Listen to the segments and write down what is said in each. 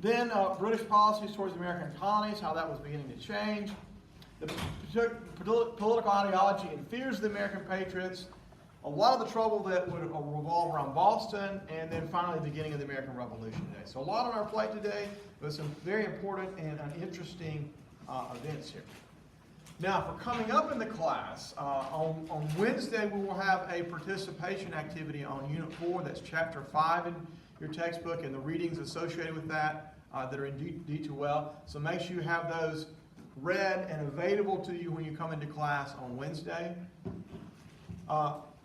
Then British policies towards the American colonies, how that was beginning to change. The political ideology and fears of the American patriots. A lot of the trouble that would revolve around Boston, and then finally the beginning of the American Revolution today. So a lot on our plate today, but some very important and interesting events here. Now, for coming up in the class, on Wednesday we will have a participation activity on Unit 4, that's Chapter 5 in your textbook, and the readings associated with that that are in D2L. So make sure you have those read and available to you when you come into class on Wednesday.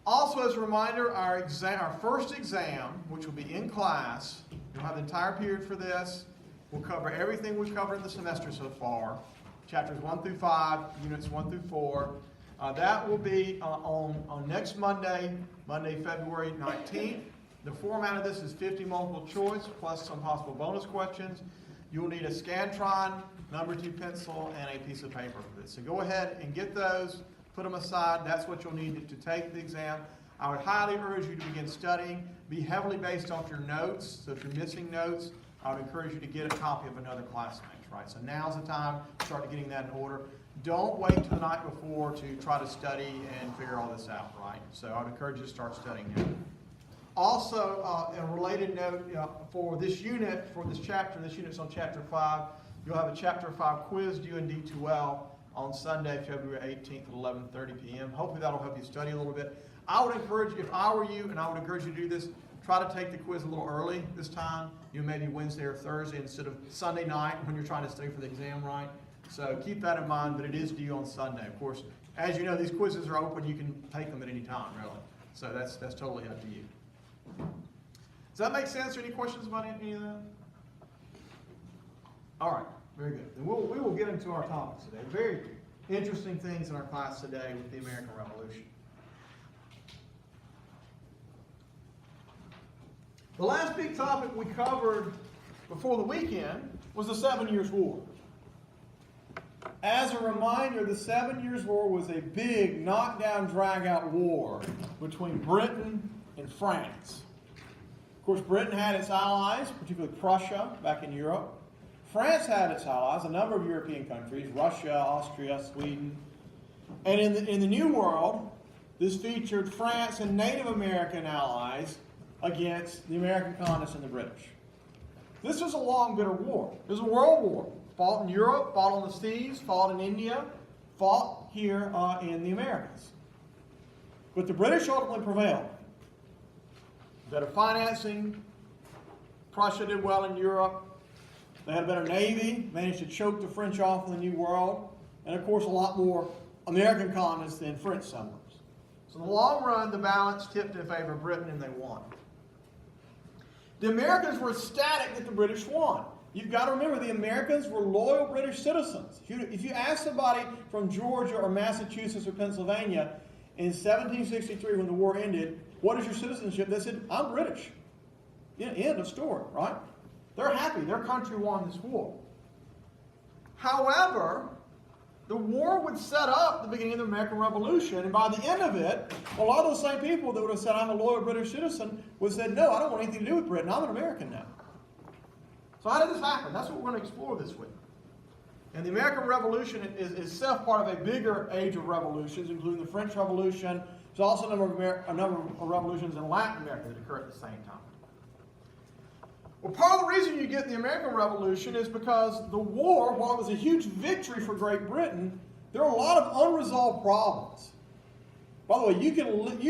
Also, as a reminder, our first exam, which will be in class, you'll have the entire period for this. We'll cover everything we've covered in the semester so far, chapters 1 through 5, units 1 through 4. That will be on next Monday, February 19th. The format of this is 50 multiple choice plus some possible bonus questions. You will need a Scantron, number 2 pencil, and a piece of paper for this. So go ahead and get those. Put them aside. That's what you'll need to take the exam. I would highly urge you to begin studying. Be heavily based off your notes. So if you're missing notes, I would encourage you to get a copy of another classmate, right? So now's the time to start getting that in order. Don't wait till the night before to try to study and figure all this out, right? So I would encourage you to start studying now. Also, a related note for this unit, for this chapter, this unit's on Chapter 5. You'll have a Chapter 5 quiz due in D2L on Sunday, February 18th at 11:30 p.m. Hopefully that'll help you study a little bit. I would encourage you, if I were you, and I would encourage you to do this, try to take the quiz a little early this time. Maybe Wednesday or Thursday instead of Sunday night when you're trying to study for the exam, right? So keep that in mind, but it is due on Sunday. Of course, as you know, these quizzes are open. You can take them at any time, really. So that's totally up to you. Does that make sense? Or any questions about any of that? All right, very good. And we will get into our topics today. Very interesting things in our class today with the American Revolution. The last big topic we covered before the weekend was the 7 Years' War. As a reminder, the 7 Years' War was a big knockdown, drag-out war between Britain and France. Of course, Britain had its allies, particularly Prussia back in Europe. France had its allies, a number of European countries, Russia, Austria, Sweden. And in the New World, this featured France and Native American allies against the American colonists and the British. This was a long, bitter war. It was a world war. Fought in Europe, fought on the seas, fought in India, fought here in the Americas. But the British ultimately prevailed. Better financing. Prussia did well in Europe. They had a better navy, managed to choke the French off in the New World, and of course a lot more American colonists than French settlers. So in the long run, the balance tipped in favor of Britain and they won. The Americans were ecstatic that the British won. You've got to remember, the Americans were loyal British citizens. If you ask somebody from Georgia or Massachusetts or Pennsylvania in 1763 when the war ended, what is your citizenship? They said, I'm British. End of story, right? They're happy. Their country won this war. However, the war would set up the beginning of the American Revolution, and by the end of it, a lot of those same people that would have said, I'm a loyal British citizen, would have said, no, I don't want anything to do with Britain. I'm an American now. So how did this happen? That's what we're going to explore this week. And the American Revolution is itself part of a bigger age of revolutions, including the French Revolution. There's also a number of revolutions in Latin America that occur at the same time. Well, part of the reason you get the American Revolution is because the war, while it was a huge victory for Great Britain, there are a lot of unresolved problems. By the way, you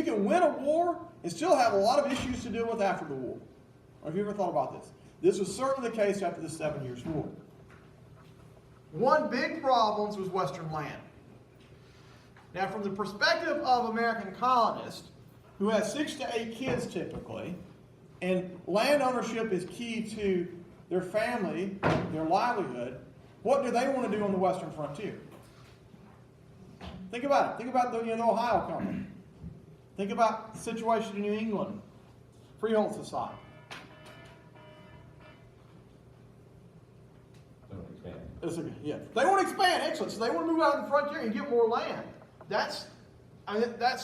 can win a war and still have a lot of issues to deal with after the war. Have you ever thought about this? This was certainly the case after the 7 Years' War. One big problem was Western land. Now, from the perspective of American colonists, who had 6 to 8 kids typically, and land ownership is key to their family, their livelihood, what do they want to do on the western frontier? Think about it. Think about the Ohio Company. Think about the situation in New England, freehold society. They want to expand, excellent. So they want to move out of the frontier and get more land. That's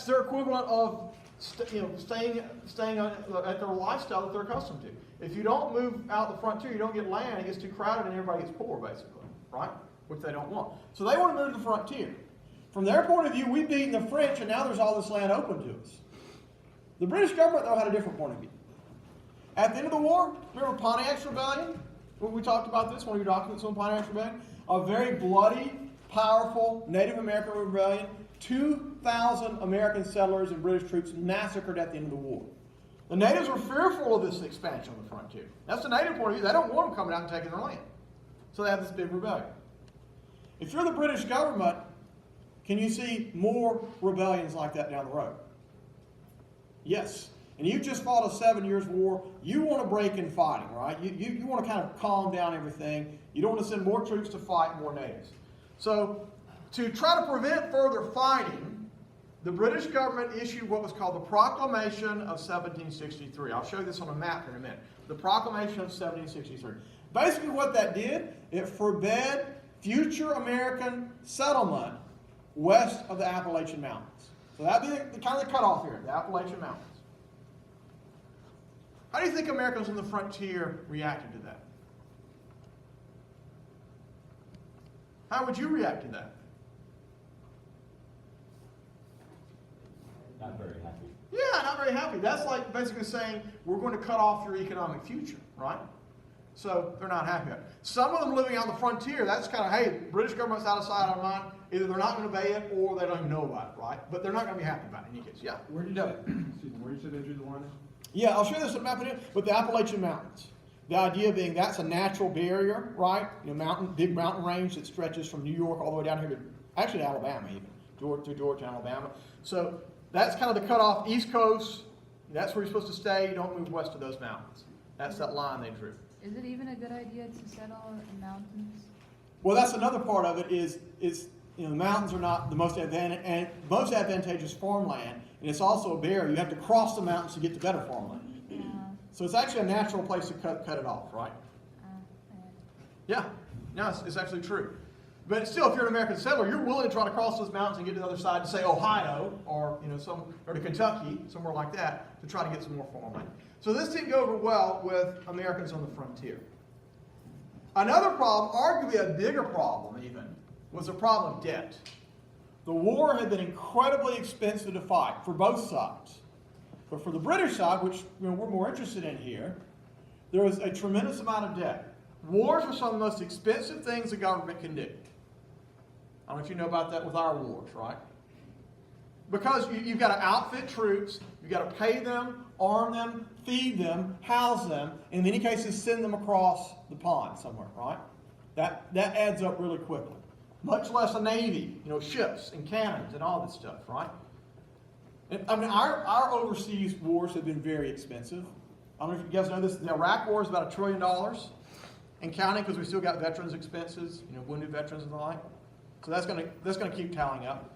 their equivalent of staying at their lifestyle that they're accustomed to. If you don't move out the frontier, you don't get land, it gets too crowded and everybody gets poor, basically, right? Which they don't want. So they want to move to the frontier. From their point of view, we've beaten the French and now there's all this land open to us. The British government, though, had a different point of view. At the end of the war, remember Pontiac's Rebellion? We talked about this, one of your documents on Pontiac's Rebellion. A very bloody, powerful Native American rebellion. 2,000 American settlers and British troops massacred at the end of the war. The natives were fearful of this expansion on the frontier. That's the native point of view. They don't want them coming out and taking their land. So they have this big rebellion. If you're the British government, can you see more rebellions like that down the road? Yes. And you've just fought a 7 years war. You want to break in fighting, right? You want to kind of calm down everything. You don't want to send more troops to fight more natives. So to try to prevent further fighting, the British government issued what was called the Proclamation of 1763. I'll show you this on a map in a minute. The Proclamation of 1763. Basically what that did, it forbade future American settlement west of the Appalachian Mountains. So that'd be the kind of the cutoff here, the Appalachian Mountains. How do you think Americans on the frontier reacted to that? How would you react to that? Not very happy. Yeah, not very happy. That's like basically saying, we're going to cut off your economic future, right? So they're not happy about it. Some of them living on the frontier, that's kind of, hey, British government's out of sight, out of mind. Either they're not going to obey it or they don't even know about it, right? But they're not going to be happy about it in any case. Yeah. Where did you say they drew the line? Yeah, I'll show you this on the map in with the Appalachian Mountains. The idea being that's a natural barrier, right? Big mountain range that stretches from New York all the way down here to actually Alabama, even through Georgia, Alabama. So that's kind of the cutoff, East Coast. That's where you're supposed to stay. You don't move west of those mountains. That's that line they drew. Is it even a good idea to settle in mountains? Well, that's another part of it. Is the mountains are not the most advantageous farmland, and it's also a barrier. You have to cross the mountains to get to better farmland. So it's actually a natural place to cut it off, right? Yeah, no, it's actually true. But still, if you're an American settler, you're willing to try to cross those mountains and get to the other side to, say, Ohio or or to Kentucky, somewhere like that, to try to get some more farmland. So this didn't go over well with Americans on the frontier. Another problem, arguably a bigger problem even, was the problem of debt. The war had been incredibly expensive to fight for both sides. But for the British side, which we're more interested in here, there was a tremendous amount of debt. Wars are some of the most expensive things the government can do. I don't know if you know about that with our wars, right? Because you've got to outfit troops, you've got to pay them, arm them, feed them, house them, and in many cases send them across the pond somewhere, right? That adds up really quickly. Much less a navy, ships and cannons and all this stuff, right? And, our overseas wars have been very expensive. I don't know if you guys know this. The Iraq War is about $1 trillion and counting, because we still got veterans expenses, wounded veterans and the like. So that's going to keep tallying up.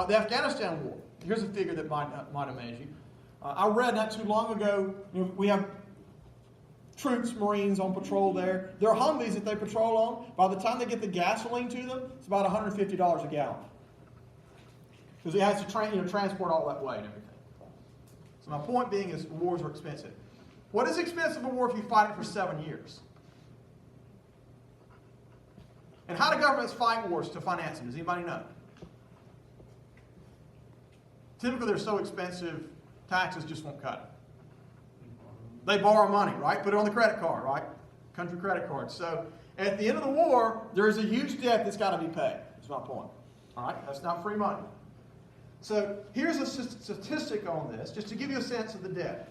The Afghanistan War. Here's a figure that might amaze you. I read not too long ago. We have troops, Marines on patrol there. Their Humvees that they patrol on, by the time they get the gasoline to them, it's about $150 a gallon. Because it has to transport all that way and everything. So my point being is wars are expensive. What is expensive a war if you fight it for 7 years? And how do governments fight wars to finance them? Does anybody know? Typically they're so expensive, taxes just won't cut it. They borrow money, right? Put it on the credit card, right? Country credit card. So at the end of the war, there is a huge debt that's got to be paid. That's my point. All right? That's not free money. So here's a statistic on this, just to give you a sense of the debt.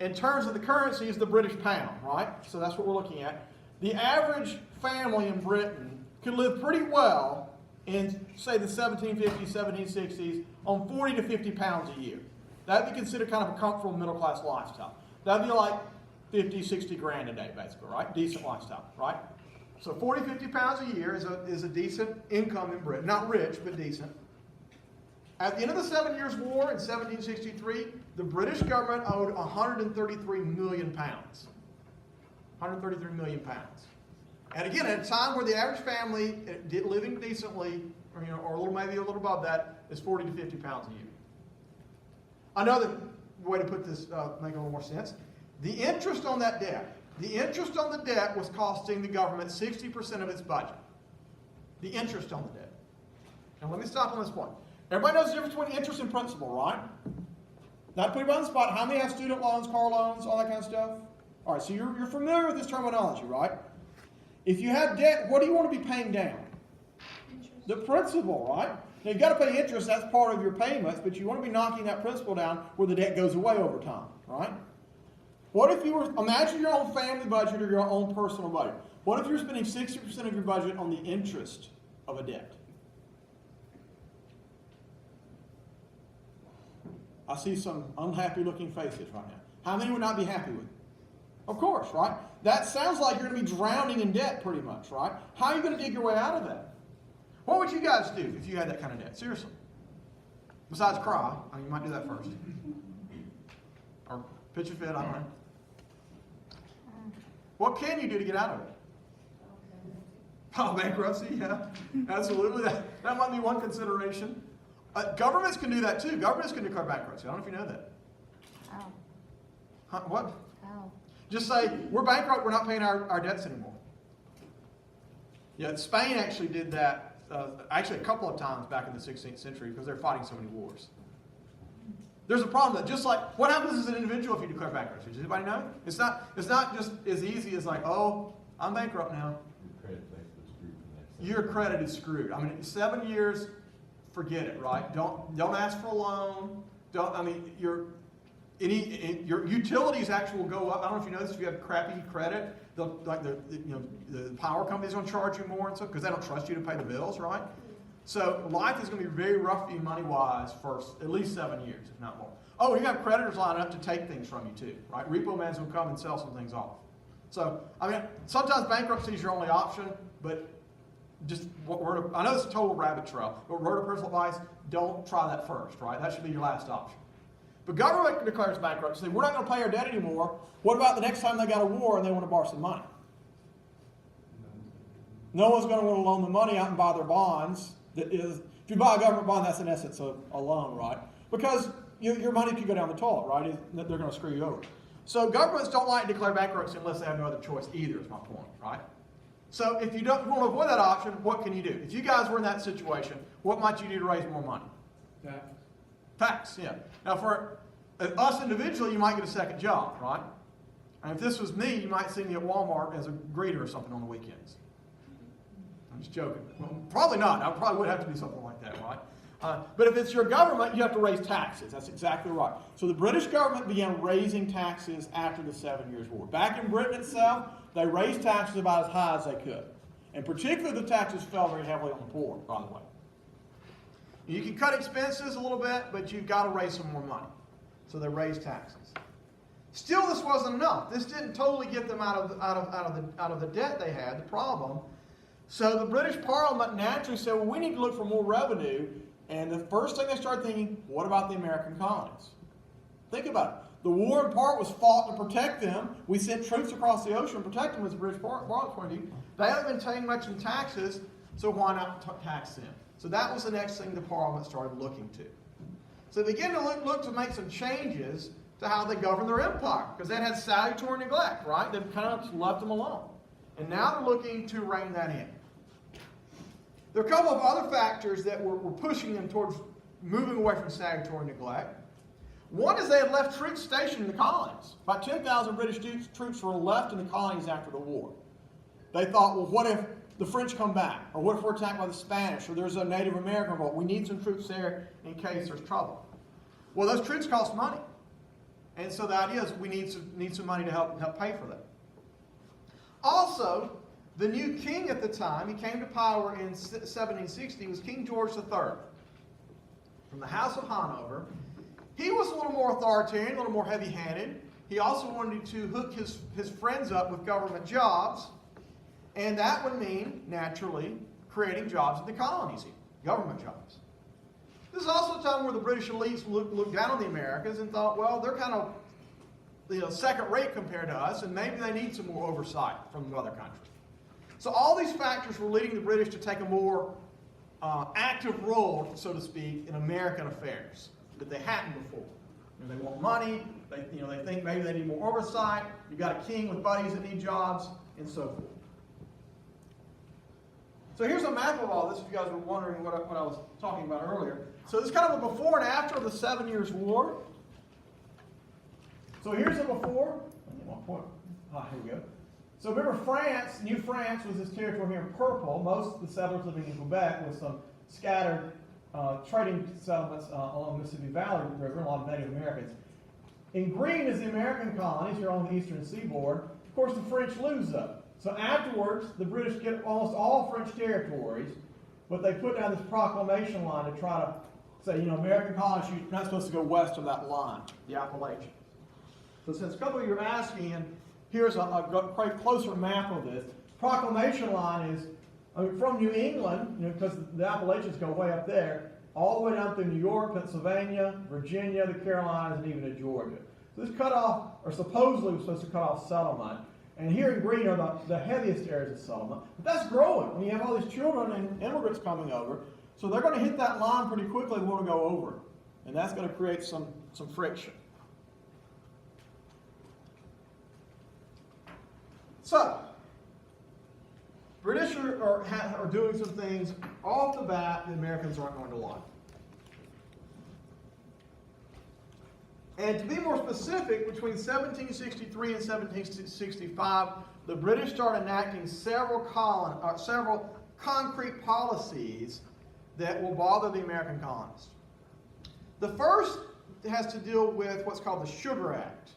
In terms of the currency is the British pound, right? So that's what we're looking at. The average family in Britain could live pretty well in, say, the 1750s, 1760s on 40 to 50 pounds a year. That would be considered kind of a comfortable middle-class lifestyle. That would be like 50, 60 grand a day, basically, right? Decent lifestyle, right? So 40, 50 pounds a year is a decent income in Britain. Not rich, but decent. At the end of the 7 Years' War in 1763, the British government owed 133 million pounds. 133 million pounds. And again, at a time where the average family living decently, or maybe a little above that, is 40 to 50 pounds a year. Another way to put this, make a little more sense. The interest on that debt. The interest on the debt was costing the government 60% of its budget. The interest on the debt. And let me stop on this point. Everybody knows the difference between interest and principal, right? Not to put you on the spot, how many have student loans, car loans, all that kind of stuff? All right, so you're familiar with this terminology, right? If you have debt, what do you want to be paying down? Interest. The principal, right? Now you've got to pay interest, that's part of your payments, but you want to be knocking that principal down where the debt goes away over time, right? What if you were, imagine your own family budget or your own personal budget. What if you're spending 60% of your budget on the interest of a debt? I see some unhappy looking faces right now. How many would not be happy with it? Of course, right? That sounds like you're going to be drowning in debt pretty much, right? How are you going to dig your way out of that? What would you guys do if you had that kind of debt? Seriously. Besides cry. I mean, you might do that first. Or pitch a fit, I don't know. What can you do to get out of it? Oh, bankruptcy, yeah. Absolutely. That might be one consideration. Governments can do that too. Governments can declare bankruptcy. I don't know if you know that. How? Huh, what? How? Just say, we're bankrupt, we're not paying our debts anymore. Yeah, Spain actually did that, actually a couple of times back in the 16th century because they're fighting so many wars. There's a problem that just like, what happens as an individual if you declare bankruptcy? Does anybody know? It's not just as easy as like, oh, I'm bankrupt now. Your credit is screwed. I mean, 7 years, forget it, right? Don't ask for a loan. Your utilities actually will go up. I don't know if you noticed, if you have crappy credit, the power company's going to charge you more and stuff because they don't trust you to pay the bills, right? So life is going to be very rough for you money-wise for at least 7 years, if not more. Oh, you have creditors lining up to take things from you too, right? Repo man's will come and sell some things off. So, I mean, sometimes bankruptcy is your only option, but just I know it's a total rabbit trail, but word of personal advice, don't try that first, right? That should be your last option. But government declares bankruptcy. We're not going to pay our debt anymore. What about the next time they got a war and they want to borrow some money? No one's going to want to loan the money out and buy their bonds. If you buy a government bond, that's in essence a loan, right? Because your money could go down the toilet, right? They're going to screw you over. So governments don't like to declare bankruptcy unless they have no other choice either, is my point, right? So if you don't want to avoid that option, what can you do? If you guys were in that situation, what might you do to raise more money? Tax, yeah. Now for us individually, you might get a second job, right? And if this was me, you might see me at Walmart as a greeter or something on the weekends. I'm just joking. Well, probably not. I probably would have to do something like that, right? But if it's your government, you have to raise taxes. That's exactly right. So the British government began raising taxes after the 7 Years' War. Back in Britain itself, they raised taxes about as high as they could. And particularly the taxes fell very heavily on the poor, by the way. You can cut expenses a little bit, but you've got to raise some more money. So they raised taxes. Still, this wasn't enough. This didn't totally get them out of the debt they had, the problem. So the British Parliament naturally said, well, we need to look for more revenue. And the first thing they started thinking, what about the American colonies? Think about it. The war in part was fought to protect them. We sent troops across the ocean to protect them as the British Parliament's point of view. They haven't been paying much in taxes, so why not tax them? So that was the next thing the Parliament started looking to. So they began to look to make some changes to how they govern their empire, because they had salutary neglect, right? They've kind of left them alone. And now they're looking to rein that in. There are a couple of other factors that were pushing them towards moving away from salutary neglect. One is they had left troops stationed in the colonies. About 10,000 British troops were left in the colonies after the war. They thought, well, what if the French come back? Or what if we're attacked by the Spanish? Or there's a Native American vote? We need some troops there in case there's trouble. Well, those troops cost money. And so the idea is we need some money to help pay for that. Also, the new king at the time, he came to power in 1760, was King George III from the House of Hanover. He was a little more authoritarian, a little more heavy-handed. He also wanted to hook his friends up with government jobs, and that would mean, naturally, creating jobs in the colonies, government jobs. This is also a time where the British elites looked down on the Americans and thought, well, they're kind of second rate compared to us, and maybe they need some more oversight from the other countries. So all these factors were leading the British to take a more active role, so to speak, in American affairs that they hadn't before. You know, they want money. They think maybe they need more oversight. You've got a king with buddies that need jobs, and so forth. So here's a map of all this, if you guys were wondering what I was talking about earlier. So this is kind of a before and after of the 7 Years' War. So here's a before. Here we go. So remember France, New France was this territory here in purple. Most of the settlers living in Quebec with some scattered trading settlements along the Mississippi Valley River, a lot of Native Americans. In green is the American colonies here on the eastern seaboard. Of course, the French lose them. So afterwards, the British get almost all French territories, but they put down this proclamation line to try to say, American colonies, you're not supposed to go west of that line, the Appalachian. So since a couple of you are asking, and here's a closer map of this. Proclamation line is from New England, because the Appalachians go way up there, all the way down through New York, Pennsylvania, Virginia, the Carolinas, and even to Georgia. So this cut off, or supposedly was supposed to cut off settlement. And here in green are the heaviest areas of settlement. But that's growing when you have all these children and immigrants coming over. So they're going to hit that line pretty quickly and want to go over. And that's going to create some friction. So, British are doing some things off the bat the Americans aren't going to like. And to be more specific, between 1763 and 1765, the British started enacting several concrete policies that will bother the American colonists. The first has to deal with what's called the Sugar Act.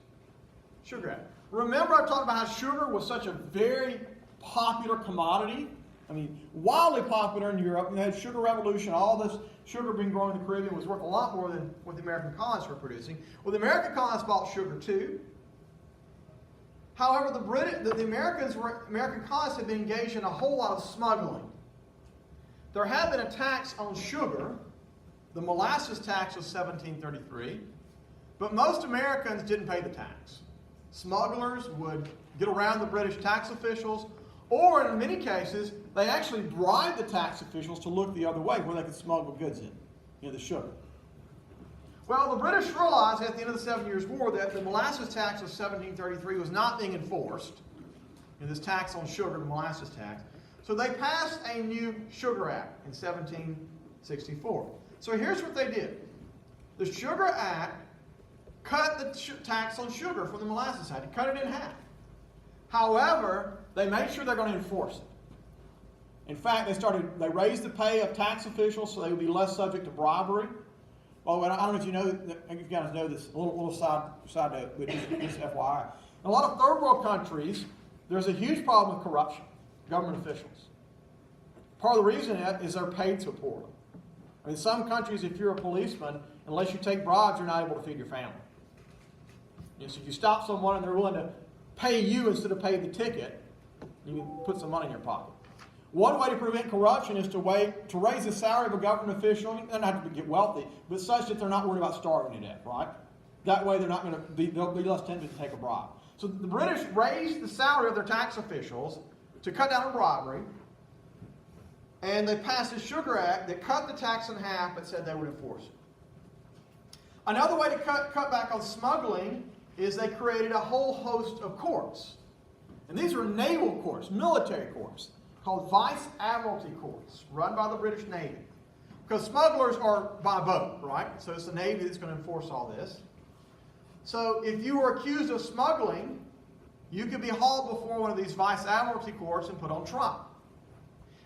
Sugar Act. Remember I talked about how sugar was such a very popular commodity? I mean, wildly popular in Europe. They had sugar revolution. All this sugar being grown in the Caribbean was worth a lot more than what the American colonists were producing. Well, the American colonists bought sugar too. However, the American colonists had been engaged in a whole lot of smuggling. There had been a tax on sugar. The molasses tax was 1733. But most Americans didn't pay the tax. Smugglers would get around the British tax officials, or in many cases, they actually bribed the tax officials to look the other way where they could smuggle goods in, the sugar. Well, the British realized at the end of the 7 Years' War that the molasses tax of 1733 was not being enforced, this tax on sugar, the molasses tax. So they passed a new Sugar Act in 1764. So here's what they did. The Sugar Act cut the tax on sugar from the molasses tax. It cut it in half. However, they made sure they're going to enforce it. In fact, they raised the pay of tax officials so they would be less subject to bribery. Well, I don't know if you guys know this, a little side note, but just FYI. In a lot of third world countries, there's a huge problem with corruption, government officials. Part of the reason is they're paid so poorly. In some countries, if you're a policeman, unless you take bribes, you're not able to feed your family. So if you stop someone and they're willing to pay you instead of pay the ticket, you can put some money in your pocket. One way to prevent corruption is to raise the salary of a government official. They don't have to get wealthy, but such that they're not worried about starving to death, right? That way they'll be less tempted to take a bribe. So the British raised the salary of their tax officials to cut down on bribery, and they passed a Sugar Act that cut the tax in half but said they would enforce it. Another way to cut back on smuggling is they created a whole host of courts. And these are naval courts, military courts, called Vice Admiralty courts, run by the British Navy. Because smugglers are by boat, right? So it's the Navy that's going to enforce all this. So if you were accused of smuggling, you could be hauled before one of these Vice Admiralty courts and put on trial.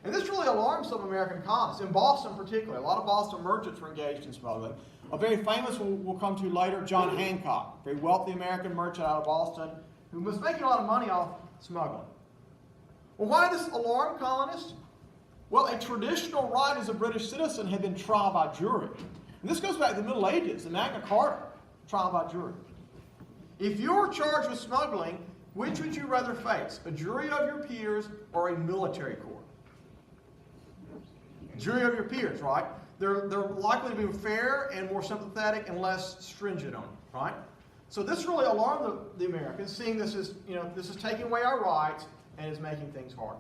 And this really alarmed some American colonists, in Boston particularly. A lot of Boston merchants were engaged in smuggling. A very famous one we'll come to later, John Hancock, a very wealthy American merchant out of Boston, who was making a lot of money off smuggling. Well, why this alarm colonists? Well, a traditional right as a British citizen had been trial by jury. And this goes back to the Middle Ages, the Magna Carta, trial by jury. If you were charged with smuggling, which would you rather face, a jury of your peers or a military court? Jury of your peers, right? They're likely to be fair and more sympathetic and less stringent on it, right? So this really alarmed the Americans, seeing this is taking away our rights and is making things hard.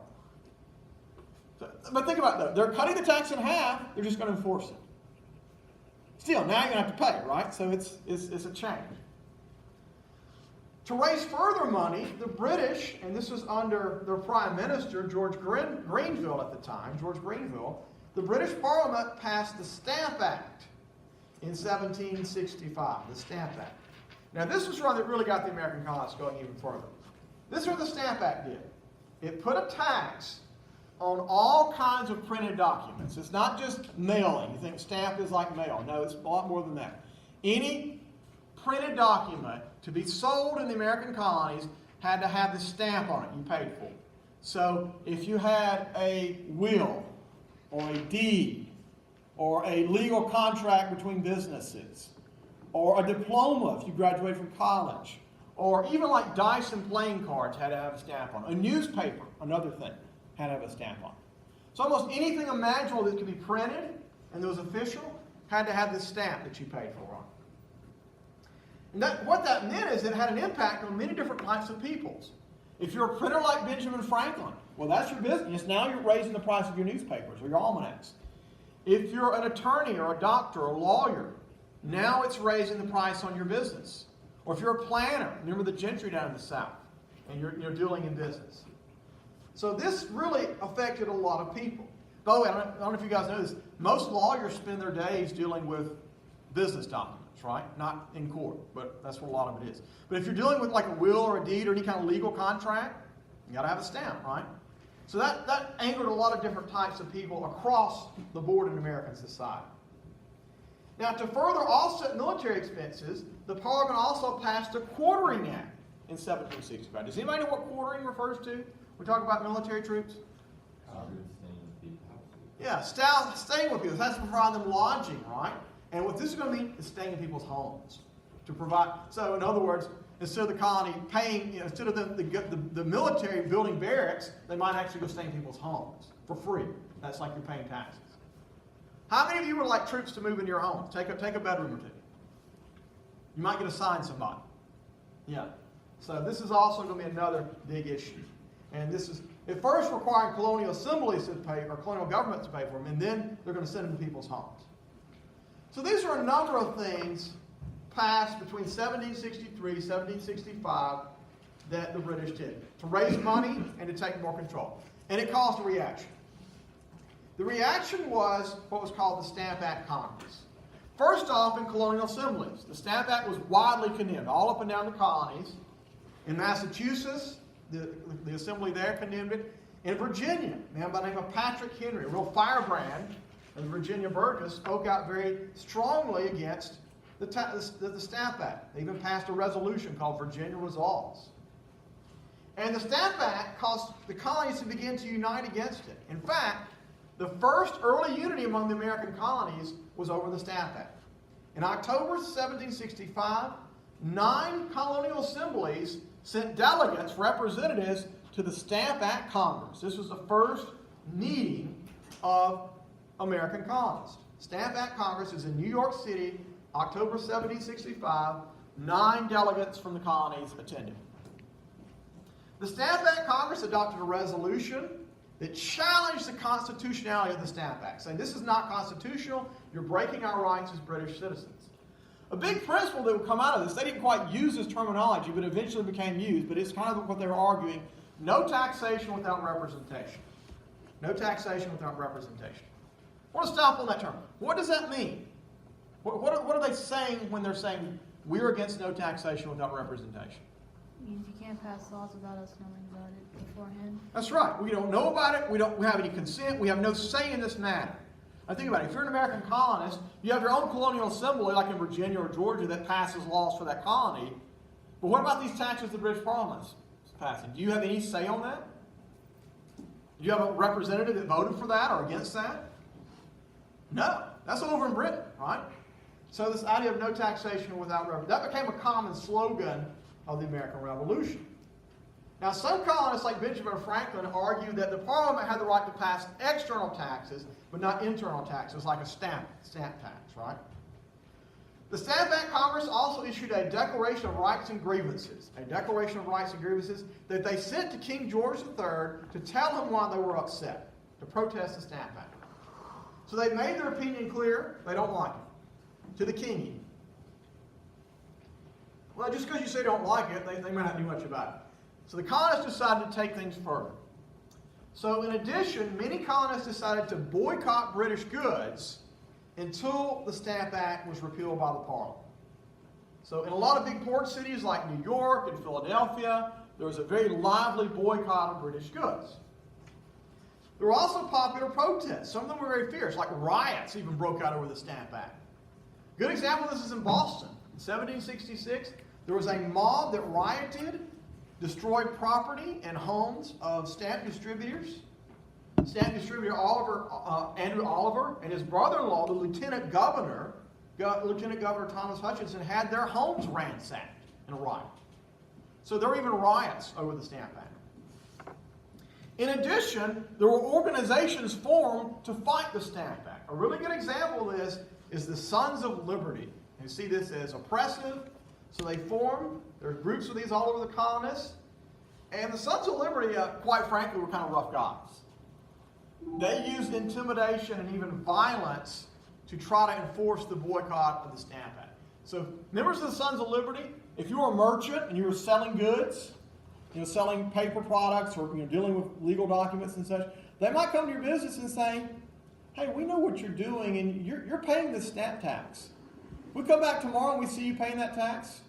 But think about it though. They're cutting the tax in half, they're just going to enforce it. Still, now you're going to have to pay, right? So it's a change. To raise further money, the British, and this was under their Prime Minister, George Grenville at the time, the British Parliament passed the Stamp Act in 1765, the Stamp Act. Now, this was one that really got the American colonists going even further. This is what the Stamp Act did. It put a tax on all kinds of printed documents. It's not just mailing. You think stamp is like mail. No, it's a lot more than that. Any printed document to be sold in the American colonies had to have the stamp on it you paid for. So if you had a will or a deed or a legal contract between businesses or a diploma if you graduated from college, or even like dice and playing cards had to have a stamp on it. A newspaper, another thing, had to have a stamp on it. So almost anything imaginable that could be printed and that was official had to have this stamp that you paid for on it. And what that meant is it had an impact on many different types of peoples. If you're a printer like Benjamin Franklin, well, that's your business. Now you're raising the price of your newspapers or your almanacs. If you're an attorney or a doctor or a lawyer, now it's raising the price on your business. Or if you're a planner, remember the gentry down in the South, and you're dealing in business. So this really affected a lot of people. By the way, I don't know if you guys know this, most lawyers spend their days dealing with business documents, right? Not in court, but that's what a lot of it is. But if you're dealing with like a will or a deed or any kind of legal contract, you got to have a stamp, right? So that angered a lot of different types of people across the board in American society. Now, to further offset military expenses, the Parliament also passed a quartering act in 1765. Does anybody know what quartering refers to? We talk about military troops? Yeah, staying with people. That's to provide them lodging, right? And what this is going to mean is staying in people's homes to provide. So, in other words, instead of the colony paying, instead of the military building barracks, they might actually go stay in people's homes for free. That's like you're paying taxes. How many of you would like troops to move into your home? Take a bedroom or two. You might get assigned somebody. Yeah. So this is also going to be another big issue. And this is, at first, requiring colonial assemblies to pay, or colonial governments to pay for them, and then they're going to send them to people's homes. So these are a number of things passed between 1763 and 1765 that the British did to raise money and to take more control. And it caused a reaction. The reaction was what was called the Stamp Act Congress. First off, in colonial assemblies, the Stamp Act was widely condemned, all up and down the colonies. In Massachusetts, the assembly there condemned it. In Virginia, a man by the name of Patrick Henry, a real firebrand of the Virginia Burgess, spoke out very strongly against the Stamp Act. They even passed a resolution called Virginia Resolves. And the Stamp Act caused the colonies to begin to unite against it. In fact, the first early unity among the American colonies was over the Stamp Act. In October 1765, 9 colonial assemblies sent delegates, representatives, to the Stamp Act Congress. This was the first meeting of American colonists. Stamp Act Congress is in New York City, October 1765. 9 delegates from the colonies attended. The Stamp Act Congress adopted a resolution that challenged the constitutionality of the Stamp Act, saying this is not constitutional, you're breaking our rights as British citizens. A big principle that would come out of this, they didn't quite use this terminology, but eventually became used, but it's kind of what they were arguing, no taxation without representation. No taxation without representation. I want to stop on that term. What does that mean? What are they saying when they're saying we're against no taxation without representation? It means you can't pass laws without us knowing about it beforehand. That's right. We don't know about it. We don't have any consent. We have no say in this matter. Now think about it. If you're an American colonist, you have your own colonial assembly, like in Virginia or Georgia, that passes laws for that colony. But what about these taxes the British Parliament is passing? Do you have any say on that? Do you have a representative that voted for that or against that? No. That's over in Britain, right? So this idea of no taxation without representation, that became a common slogan of the American Revolution. Now, some colonists like Benjamin Franklin argued that the Parliament had the right to pass external taxes, but not internal taxes, like a stamp tax, right? The Stamp Act Congress also issued a Declaration of Rights and Grievances, that they sent to King George III to tell him why they were upset, to protest the Stamp Act. So they made their opinion clear, they don't like it. to the king even. Well, just because you say you don't like it, they may not do much about it. So the colonists decided to take things further. So in addition, many colonists decided to boycott British goods until the Stamp Act was repealed by the Parliament. So in a lot of big port cities like New York and Philadelphia, there was a very lively boycott of British goods. There were also popular protests. Some of them were very fierce, like riots even broke out over the Stamp Act. Good example of this is in Boston. In 1766, there was a mob that rioted, destroyed property and homes of stamp distributors. Stamp distributor Andrew Oliver, and his brother-in-law, the Lieutenant Governor Thomas Hutchinson, had their homes ransacked in a riot. So there were even riots over the Stamp Act. In addition, there were organizations formed to fight the Stamp Act. A really good example of this is the Sons of Liberty. You see this as oppressive, so they formed. There are groups of these all over the colonists. And the Sons of Liberty, quite frankly, were kind of rough guys. They used intimidation and even violence to try to enforce the boycott of the Stamp Act. So members of the Sons of Liberty, if you were a merchant and you were selling goods, selling paper products or dealing with legal documents and such, they might come to your business and say, hey, we know what you're doing and you're paying this stamp tax. We come back tomorrow and we see you paying that tax,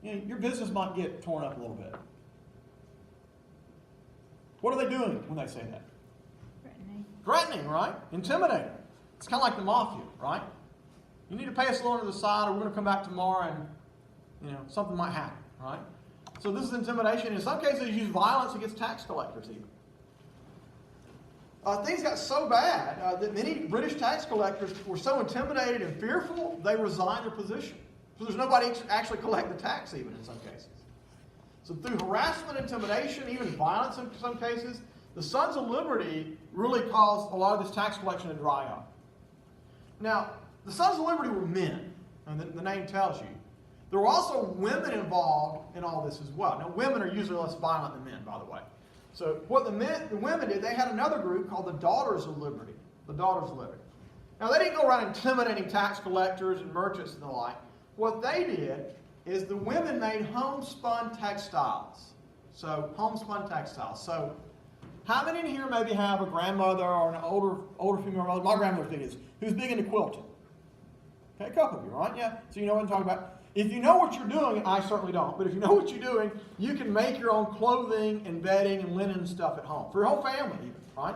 your business might get torn up a little bit. What are they doing when they say that? Threatening, right? Intimidating. It's kind of like the mafia, right? You need to pay us a little to the side or we're going to come back tomorrow and, something might happen, right? So this is intimidation. In some cases, they use violence against tax collectors even. Things got so bad that many British tax collectors were so intimidated and fearful, they resigned their position. So there's nobody to actually collect the tax even in some cases. So through harassment, intimidation, even violence in some cases, the Sons of Liberty really caused a lot of this tax collection to dry up. Now, the Sons of Liberty were men, and the name tells you. There were also women involved in all this as well. Now, women are usually less violent than men, by the way. So what the women did, they had another group called the Daughters of Liberty. The Daughters of Liberty. Now, they didn't go around intimidating tax collectors and merchants and the like. What they did is the women made homespun textiles. So, homespun textiles. So, how many in here maybe have a grandmother or an older female mother? My grandmother's big is, who's big into quilting? Okay, a couple of you, right? Yeah. So you know what I'm talking about. If you know what you're doing, I certainly don't, but if you know what you're doing, you can make your own clothing and bedding and linen and stuff at home. For your whole family even, right?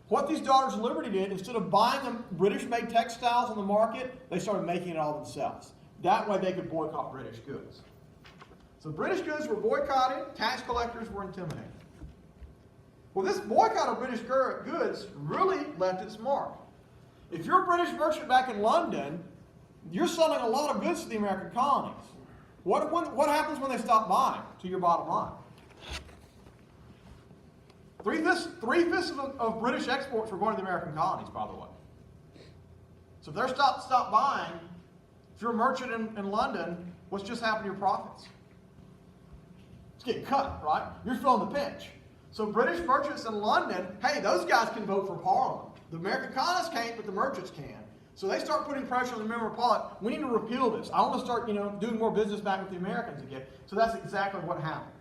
What these Daughters of Liberty did, instead of buying them British-made textiles on the market, they started making it all themselves. That way they could boycott British goods. So British goods were boycotted, tax collectors were intimidated. Well, this boycott of British goods really left its mark. If you're a British merchant back in London, you're selling a lot of goods to the American colonies. What happens when they stop buying to your bottom line? Three-fifths of British exports were going to the American colonies, by the way. So if they're stop buying, if you're a merchant in London, what's just happened to your profits? It's getting cut, right? You're feeling the pinch. So British merchants in London, hey, those guys can vote for Parliament. The American colonists can't, but the merchants can. So they start putting pressure on the member of Parliament. We need to repeal this. I want to start, doing more business back with the Americans again. So that's exactly what happened.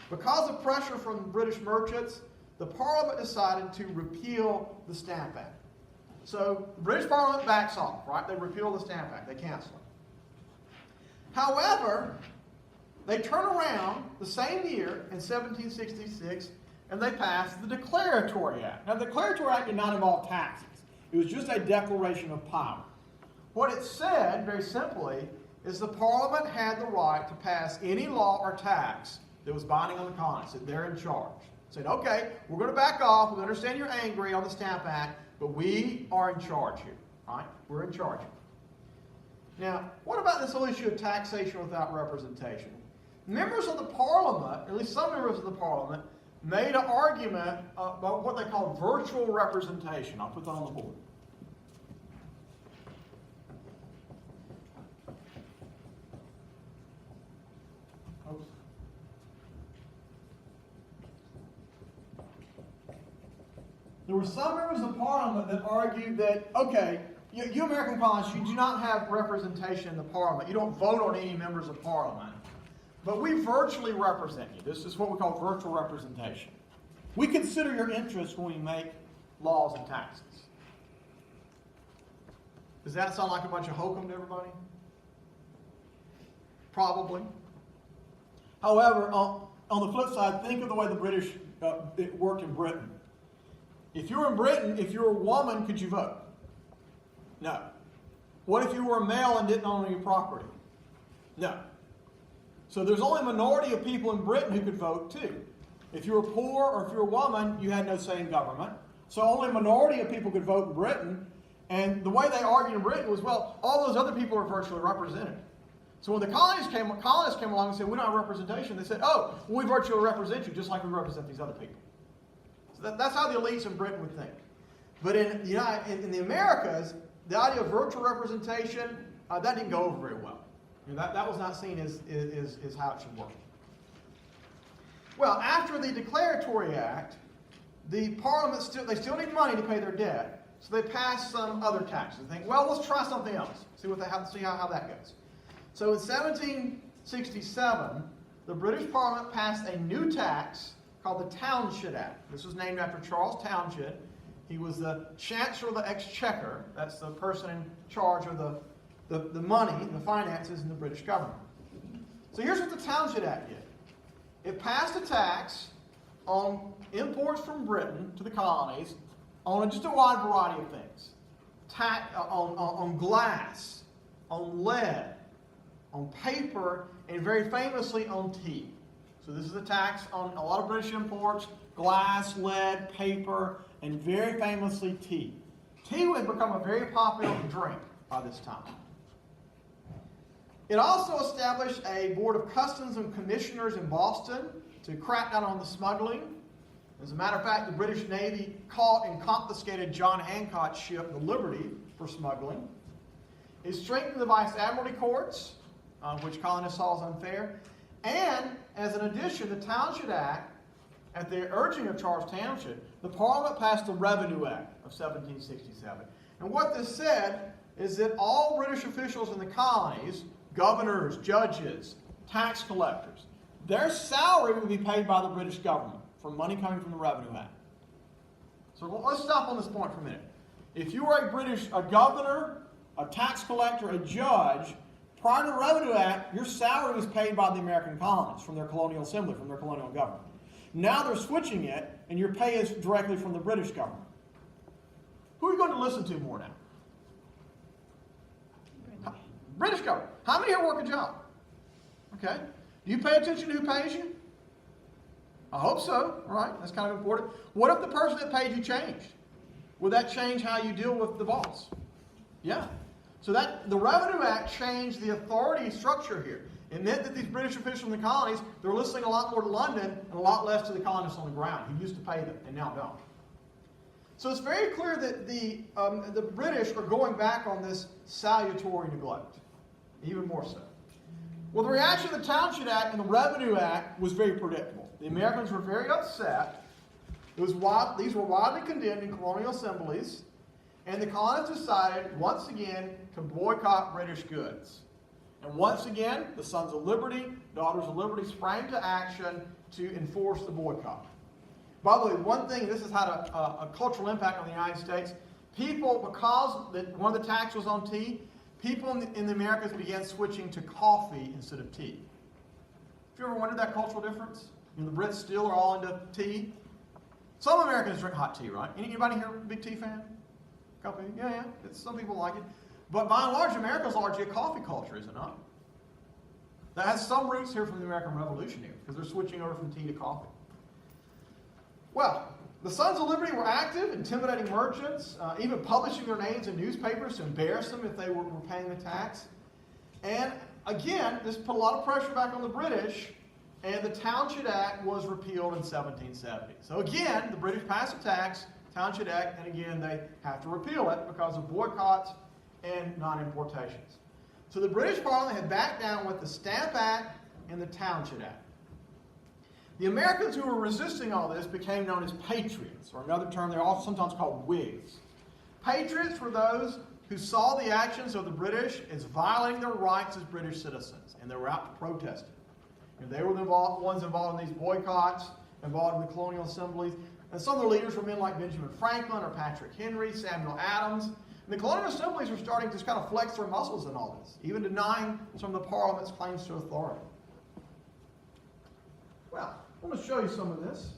Because of pressure from British merchants, the Parliament decided to repeal the Stamp Act. So the British Parliament backs off, right? They repeal the Stamp Act. They cancel it. However, they turn around the same year in 1766 and they passed the Declaratory Act. Now, the Declaratory Act did not involve taxes. It was just a declaration of power. What it said, very simply, is the Parliament had the right to pass any law or tax that was binding on the colonies, that they're in charge. Said, okay, we're going to back off. We understand you're angry on the Stamp Act, but we are in charge here, right? We're in charge here. Now, what about this whole issue of taxation without representation? Members of the Parliament, at least some members of the Parliament, made an argument about what they call virtual representation. I'll put that on the board. Oops. There were some members of Parliament that argued that, okay, You American colonists, you do not have representation in the Parliament. You don't vote on any members of Parliament. But we virtually represent you. This is what we call virtual representation. We consider your interests when we make laws and taxes. Does that sound like a bunch of hokum to everybody? Probably. However, on the flip side, think of the way the British it worked in Britain. If you were in Britain, if you were a woman, could you vote? No. What if you were a male and didn't own any property? No. So there's only a minority of people in Britain who could vote too. If you were poor or if you were a woman, you had no say in government. So only a minority of people could vote in Britain. And the way they argued in Britain was, well, all those other people are virtually represented. So when the colonists came along and said, we don't have representation, they said, oh, we virtually represent you just like we represent these other people. So that's how the elites in Britain would think. But in the Americas, the idea of virtual representation, that didn't go over very well. That was not seen as how it should work. Well, after the Declaratory Act, the Parliament still need money to pay their debt, so they passed some other taxes. They think, well, let's try something else. See how that goes. So in 1767, the British Parliament passed a new tax called the Townshend Act. This was named after Charles Townshend. He was the Chancellor of the Exchequer. That's the person in charge of the money, the finances in the British government. So here's what the Townshend Act did. It passed a tax on imports from Britain to the colonies on just a wide variety of things. On glass, on lead, on paper, and very famously on tea. So this is a tax on a lot of British imports, glass, lead, paper, and very famously tea. Tea had become a very popular drink by this time. It also established a Board of Customs and Commissioners in Boston to crack down on the smuggling. As a matter of fact, the British Navy caught and confiscated John Hancock's ship, the Liberty, for smuggling. It strengthened the Vice Admiralty Courts, which colonists saw as unfair. And, as an addition, the Townshend Act, at the urging of Charles Townshend, the Parliament passed the Revenue Act of 1767. And what this said is that all British officials in the colonies, governors, judges, tax collectors, their salary would be paid by the British government from money coming from the Revenue Act. So let's stop on this point for a minute. If you were a governor, a tax collector, a judge, prior to the Revenue Act, your salary was paid by the American colonies from their colonial assembly, from their colonial government. Now they're switching it, and your pay is directly from the British government. Who are you going to listen to more now? British government. How many here work a job? Okay. Do you pay attention to who pays you? I hope so. All right. That's kind of important. What if the person that paid you changed? Would that change how you deal with the boss? Yeah. So the Revenue Act changed the authority structure here. It meant that these British officials in the colonies, they're listening a lot more to London and a lot less to the colonists on the ground who used to pay them and now don't. So it's very clear that the British are going back on this salutary neglect, even more so. Well, the reaction of the Townshend Act and the Revenue Act was very predictable. The Americans were very upset. These were widely condemned in colonial assemblies, and the colonists decided once again to boycott British goods. And once again, the Sons of Liberty, Daughters of Liberty sprang to action to enforce the boycott. By the way, one thing, this has had a cultural impact on the United States. People, because one of the taxes was on tea, people in the Americas began switching to coffee instead of tea. Have you ever wondered that cultural difference? The Brits still are all into tea. Some Americans drink hot tea, right? Anybody here a big tea fan? Coffee? Yeah. Some people like it. But by and large, America is largely a coffee culture, is it not? That has some roots here from the American Revolution here, because they're switching over from tea to coffee. Well, the Sons of Liberty were active, intimidating merchants, even publishing their names in newspapers to embarrass them if they were paying the tax. And again, this put a lot of pressure back on the British, and the Townshend Act was repealed in 1770. So again, the British passed a tax, Townshend Act, and again, they have to repeal it because of boycotts and non-importations. So the British Parliament had backed down with the Stamp Act and the Townshend Act. The Americans who were resisting all this became known as patriots, or another term they're also sometimes called Whigs. Patriots were those who saw the actions of the British as violating their rights as British citizens, and they were out to protest it. And they were the ones involved in these boycotts, involved in the colonial assemblies. And some of the leaders were men like Benjamin Franklin or Patrick Henry, Samuel Adams. And the colonial assemblies were starting to kind of flex their muscles in all this, even denying some of the Parliament's claims to authority. Well, I want to show you some of this,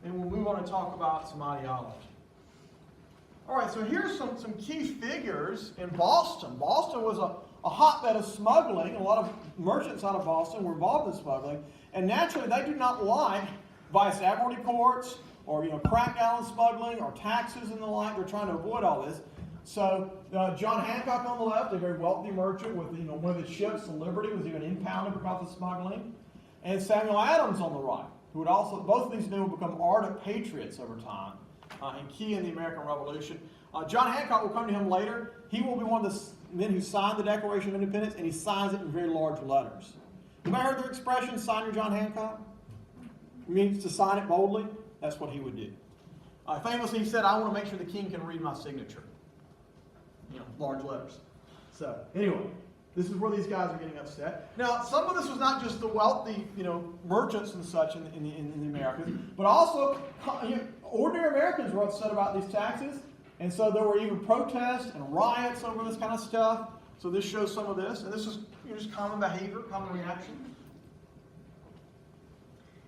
and we'll move on and talk about some ideology. All right, so here's some key figures in Boston. Boston was a hotbed of smuggling. A lot of merchants out of Boston were involved in smuggling, and naturally they do not like vice admiralty courts or crackdown on smuggling or taxes and the like. They're trying to avoid all this. So John Hancock on the left, a very wealthy merchant with one of his ships, the Liberty, was even impounded because of smuggling, and Samuel Adams on the right, who would also, both of these men would become ardent patriots over time. And key in the American Revolution. John Hancock, will come to him later. He will be one of the men who signed the Declaration of Independence, and he signs it in very large letters. You might have heard the expression, sign your John Hancock? It means to sign it boldly. That's what he would do. Famously, he said, I want to make sure the king can read my signature. Large letters. So, anyway, this is where these guys are getting upset. Now, some of this was not just the wealthy, merchants and such in the Americas, but also ordinary Americans were upset about these taxes, and so there were even protests and riots over this kind of stuff. So this shows some of this, and this is just common behavior, common reaction.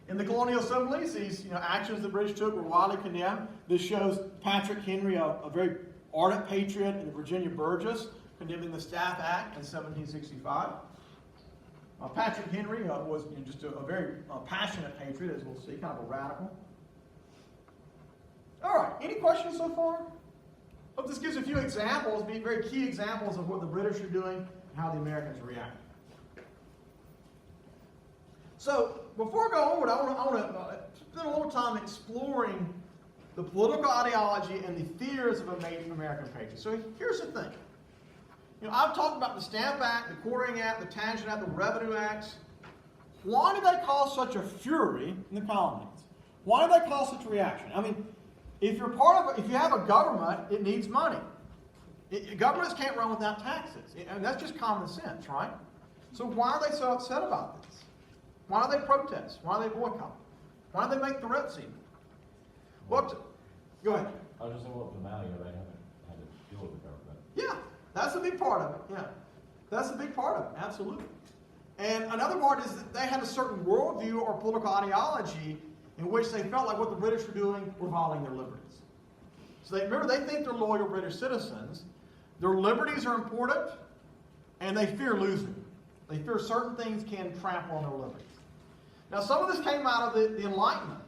In the colonial assemblies, these actions the British took were widely condemned. This shows Patrick Henry, a very ardent patriot in the Virginia Burgess, condemning the Staff Act in 1765. Patrick Henry was just a very passionate patriot, as we'll see, kind of a radical. All right, any questions so far? Hope this gives a few examples, very key examples of what the British are doing and how the Americans react. So, before I go onward, I want to spend a little time exploring the political ideology and the fears of American patriots. So here's the thing. I've talked about the Stamp Act, the Quartering Act, the Tangent Act, the Revenue Acts. Why did they cause such a fury in the colonies? Why did they cause such a reaction? I mean, if you have a government, it needs money. Governments can't run without taxes. And that's just common sense, right? So why are they so upset about this? Why do they protest? Why do they boycott? Why do they make threats even? Go ahead. I was just saying, well, the value of they haven't had to deal with the government. Yeah, that's a big part of it. Yeah, that's a big part of it. Absolutely. And another part is that they had a certain worldview or political ideology in which they felt like what the British were doing were violating their liberties. So they think they're loyal British citizens. Their liberties are important, and they fear losing. They fear certain things can trample on their liberties. Now, some of this came out of the Enlightenment.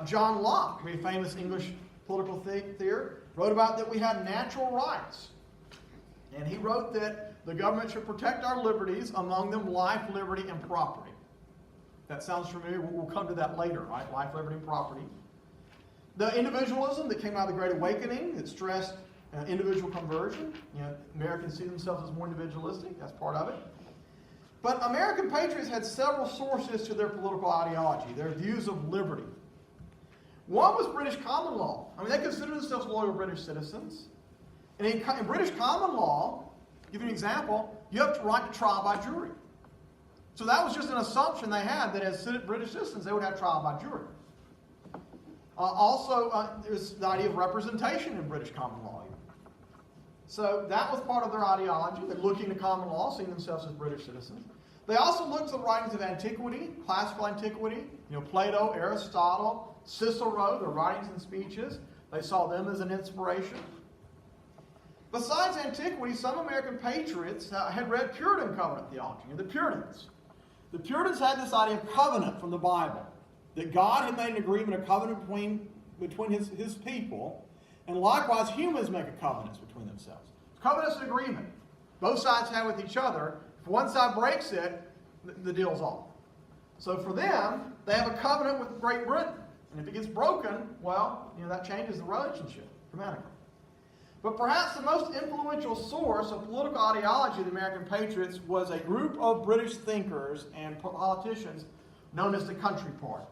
John Locke, a very famous English political theorist, wrote about that we have natural rights. And he wrote that the government should protect our liberties, among them life, liberty, and property. That sounds familiar. We'll come to that later, right? Life, liberty, and property. The individualism that came out of the Great Awakening that stressed individual conversion. Americans see themselves as more individualistic. That's part of it. But American patriots had several sources to their political ideology, their views of liberty. One was British common law. I mean, they considered themselves loyal British citizens. And in British common law, to give you an example, you have the right to trial by jury. So that was just an assumption they had that as British citizens, they would have trial by jury. There's the idea of representation in British common law. So that was part of their ideology. They're looking to common law, seeing themselves as British citizens. They also looked to the writings of antiquity, classical antiquity, Plato, Aristotle, Cicero, their writings and speeches. They saw them as an inspiration. Besides antiquity, some American patriots had read Puritan covenant theology, the Puritans. The Puritans had this idea of covenant from the Bible, that God had made an agreement, a covenant between his people, and likewise humans make a covenant between themselves. Covenant's an agreement. Both sides have with each other. If one side breaks it, the deal's off. So for them, they have a covenant with Great Britain. And if it gets broken, well, that changes the relationship dramatically. But perhaps the most influential source of political ideology of the American patriots was a group of British thinkers and politicians known as the Country Party.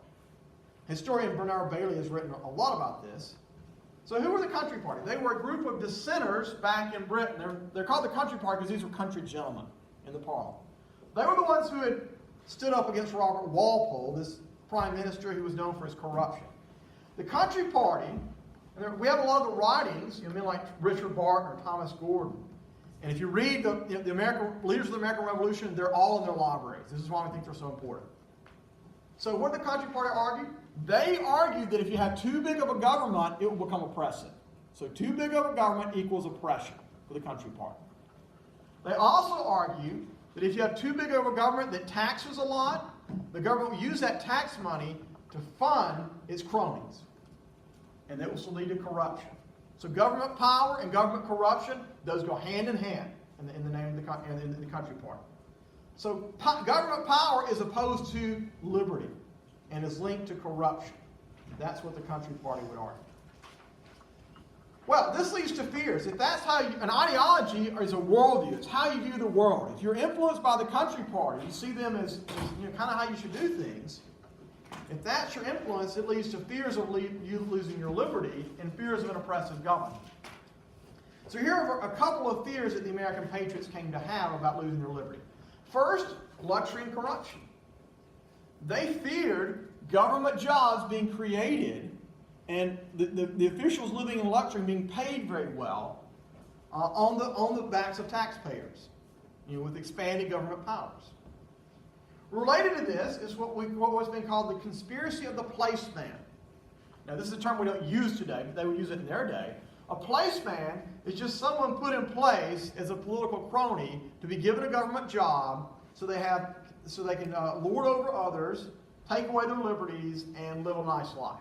Historian Bernard Bailey has written a lot about this. So who were the Country Party? They were a group of dissenters back in Britain. They're called the Country Party because these were country gentlemen in the Parliament. They were the ones who had stood up against Robert Walpole, this prime minister who was known for his corruption. The Country Party, we have a lot of the writings, men like Richard Barton or Thomas Gordon. And if you read the American leaders of the American Revolution, they're all in their libraries. This is why we think they're so important. So what did the Country Party argue? They argued that if you have too big of a government, it will become oppressive. So too big of a government equals oppression for the Country Party. They also argue that if you have too big of a government that taxes a lot, the government will use that tax money to fund its cronies. And that will lead to corruption. So government power and government corruption, those go hand in hand in the name of the Country Party. So government power is opposed to liberty and is linked to corruption. That's what the Country Party would argue. Well, this leads to fears. If that's how an ideology is a worldview, it's how you view the world. If you're influenced by the Country Party, you see them as kind of how you should do things. If that's your influence, it leads to fears of you losing your liberty and fears of an oppressive government. So here are a couple of fears that the American patriots came to have about losing their liberty. First, luxury and corruption. They feared government jobs being created and the officials living in luxury being paid very well on the backs of taxpayers, with expanded government powers. Related to this is what was being called the conspiracy of the placeman. Now, this is a term we don't use today, but they would use it in their day. A placeman is just someone put in place as a political crony to be given a government job so they can lord over others, take away their liberties, and live a nice life.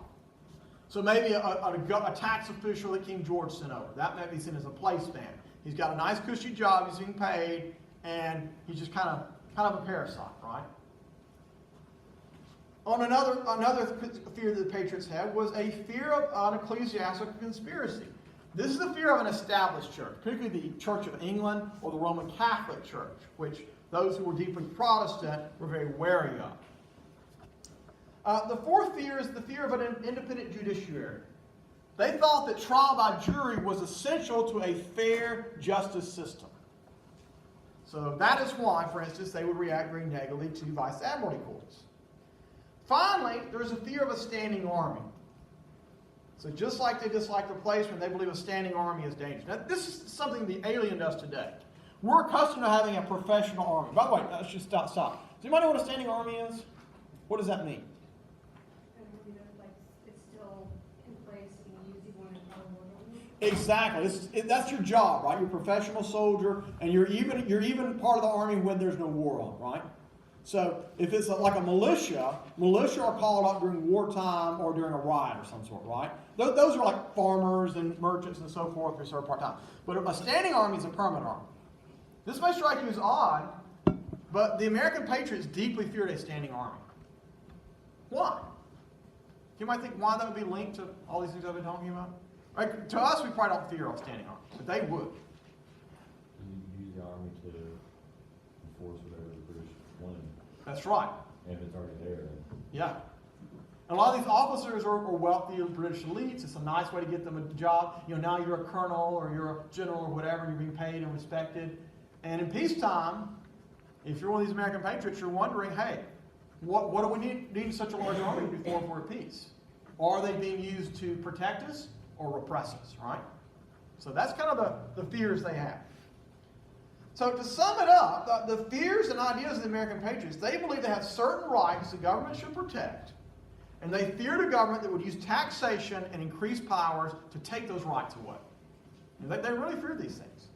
So maybe a tax official that King George sent over, that may be seen as a placeman. Has got a nice cushy job, he's being paid, and he's just kind of a parasite, right? On another fear that the patriots had was a fear of an ecclesiastical conspiracy. This is the fear of an established church, particularly the Church of England or the Roman Catholic Church, which those who were deeply Protestant were very wary of. The fourth fear is the fear of an independent judiciary. They thought that trial by jury was essential to a fair justice system. So that is why, for instance, they would react very negatively to vice admiralty courts. Finally, there's a fear of a standing army. So just like they dislike the placeman, they believe a standing army is dangerous. Now, this is something the alien does today. We're accustomed to having a professional army. By the way, let's just stop. Does anybody know what a standing army is? What does that mean? It's still in place and using one in Exactly. That's your job, right? You're a professional soldier, and you're even part of the army when there's no war on, right? So if it's like a militia are called up during wartime or during a riot or some sort, right? Those are like farmers and merchants and so forth who serve part-time. But a standing army is a permanent army. This may strike you as odd, but the American patriots deeply feared a standing army. Why? You might think why that would be linked to all these things I've been talking about. Right? To us, we probably don't fear a standing army, but they would. You use the army to enforce whatever the British wanted. That's right. And if it's already there, then. Yeah. And a lot of these officers are wealthy British elites. It's a nice way to get them a job. Now you're a colonel or you're a general or whatever, and you're being paid and respected. And in peacetime, if you're one of these American patriots, you're wondering, hey, what do we need such a large army before if we're at peace? Are they being used to protect us or repress us, right? So that's kind of the fears they have. So to sum it up, the fears and ideas of the American patriots, they believe they have certain rights the government should protect, and they feared a government that would use taxation and increase powers to take those rights away. They really feared these things.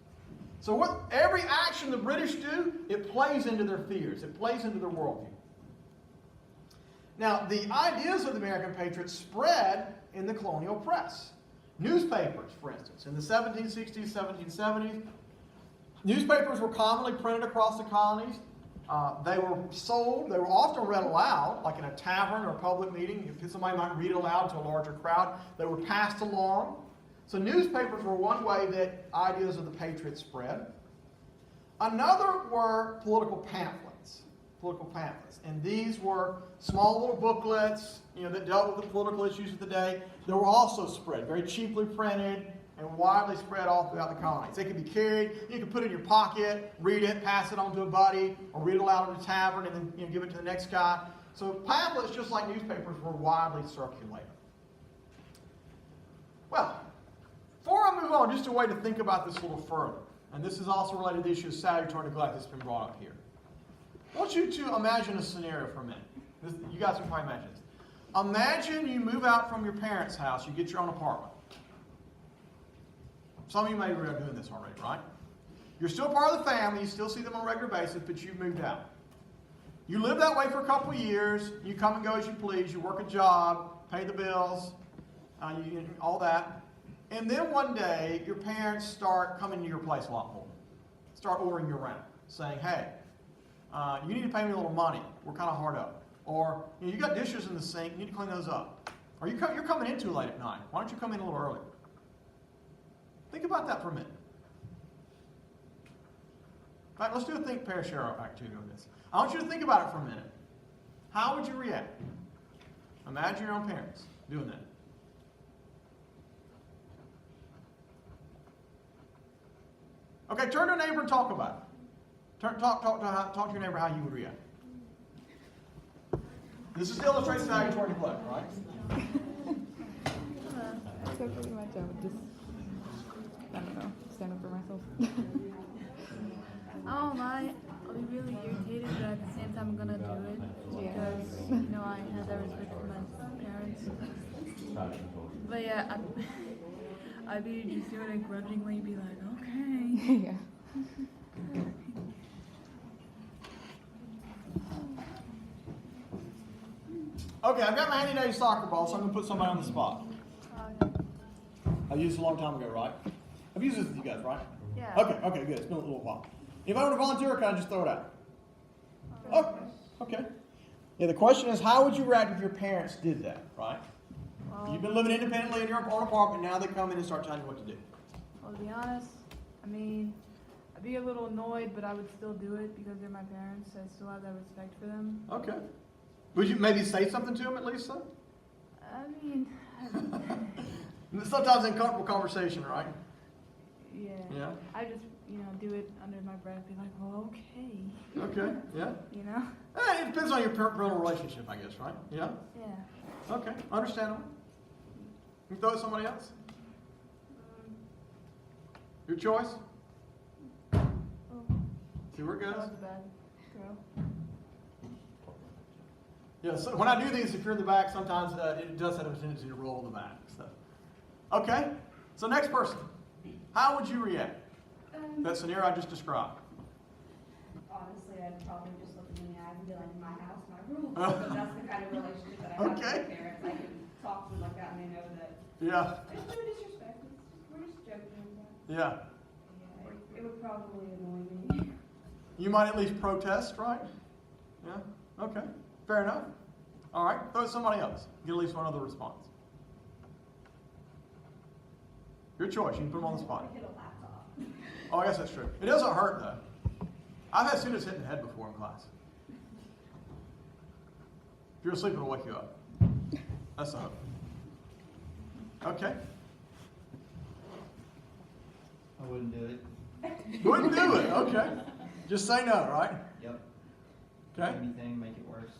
So every action the British do, it plays into their fears. It plays into their worldview. Now, the ideas of the American patriots spread in the colonial press. Newspapers, for instance, in the 1760s, 1770s, newspapers were commonly printed across the colonies. They were sold. They were often read aloud, like in a tavern or a public meeting. If somebody might read aloud to a larger crowd, they were passed along. So newspapers were one way that ideas of the patriots spread. Another were political pamphlets. political pamphlets. And these were small little booklets, that dealt with the political issues of the day. They were also spread, very cheaply printed, and widely spread all throughout the colonies. They could be carried. You could put it in your pocket, read it, pass it on to a buddy, or read it aloud at a tavern, and then give it to the next guy. So pamphlets, just like newspapers, were widely circulated. Well, before I move on, just a way to think about this a little further, and this is also related to the issue of salutary neglect that's been brought up here. I want you to imagine a scenario for a minute. You guys can probably imagine this. Imagine you move out from your parents' house, you get your own apartment. Some of you may be doing this already, right? You're still part of the family, you still see them on a regular basis, but you've moved out. You live that way for a couple of years, you come and go as you please, you work a job, pay the bills, all that. And then one day, your parents start coming to your place a lot more. Start ordering you around, saying, hey, you need to pay me a little money. We're kind of hard up. Or, you got dishes in the sink, you need to clean those up. Or you're coming in too late at night. Why don't you come in a little earlier? Think about that for a minute. All right, let's do a think, pair, share activity on this. I want you to think about it for a minute. How would you react? Imagine your own parents doing that. Okay, turn to a neighbor and talk about it. Talk to your neighbor how you would react. This is illustrates salutary neglect, right? So pretty much I would just, I don't know, stand up for myself. Oh my, I'll be really irritated, but at the same time I'm gonna do it because I have that respect for my parents. But yeah, I'd be just doing it grudgingly, be like, okay. Yeah. Okay, I've got my handy dandy soccer ball, so I'm going to put somebody on the spot. I used it a long time ago, right? I've used this with you guys, right? Yeah. Okay, good. It's been a little while. If I were to volunteer, can I just throw it out? Oh, okay. Yeah, the question is, how would you react if your parents did that, right? Well, You've been living independently in your own apartment, now they come in and start telling you what to do. well, to be honest, I'd be a little annoyed, but I would still do it because they're my parents. I still have that respect for them. Okay. Would you maybe say something to them at least, though? Sometimes uncomfortable conversation, right? Yeah. Yeah. I just, do it under my breath, be like, well, okay. Okay, yeah. It depends on your parental relationship, I guess, right? Yeah? Yeah. Okay, understandable. You throw it at somebody else? Your choice? Oh, See where it that goes? was a bad throw. Yeah, so when I do these, if you're in the back, sometimes it does have a tendency to roll in the back. So. Okay, so next person. How would you react? That scenario I just described. Honestly, I'd probably just look them in the eye and be like, my house, my rules. So that's the kind of relationship that I have with my parents. I can talk to them like that and they know that Yeah. there's no disrespect. We're just joking. Yeah. Yeah, it would probably annoy me. You might at least protest, right? Yeah. Okay. Fair enough. All right. Throw it at somebody else. Get at least one other response. Your choice. You can put them on the spot. Hit a laptop. Oh, I guess that's true. It doesn't hurt, though. I've had students hit in the head before in class. If you're asleep, it'll wake you up. That's the hope. Okay. I wouldn't do it. Wouldn't do it. Okay. Just say no, right? Yep. Okay. Anything, make it worse.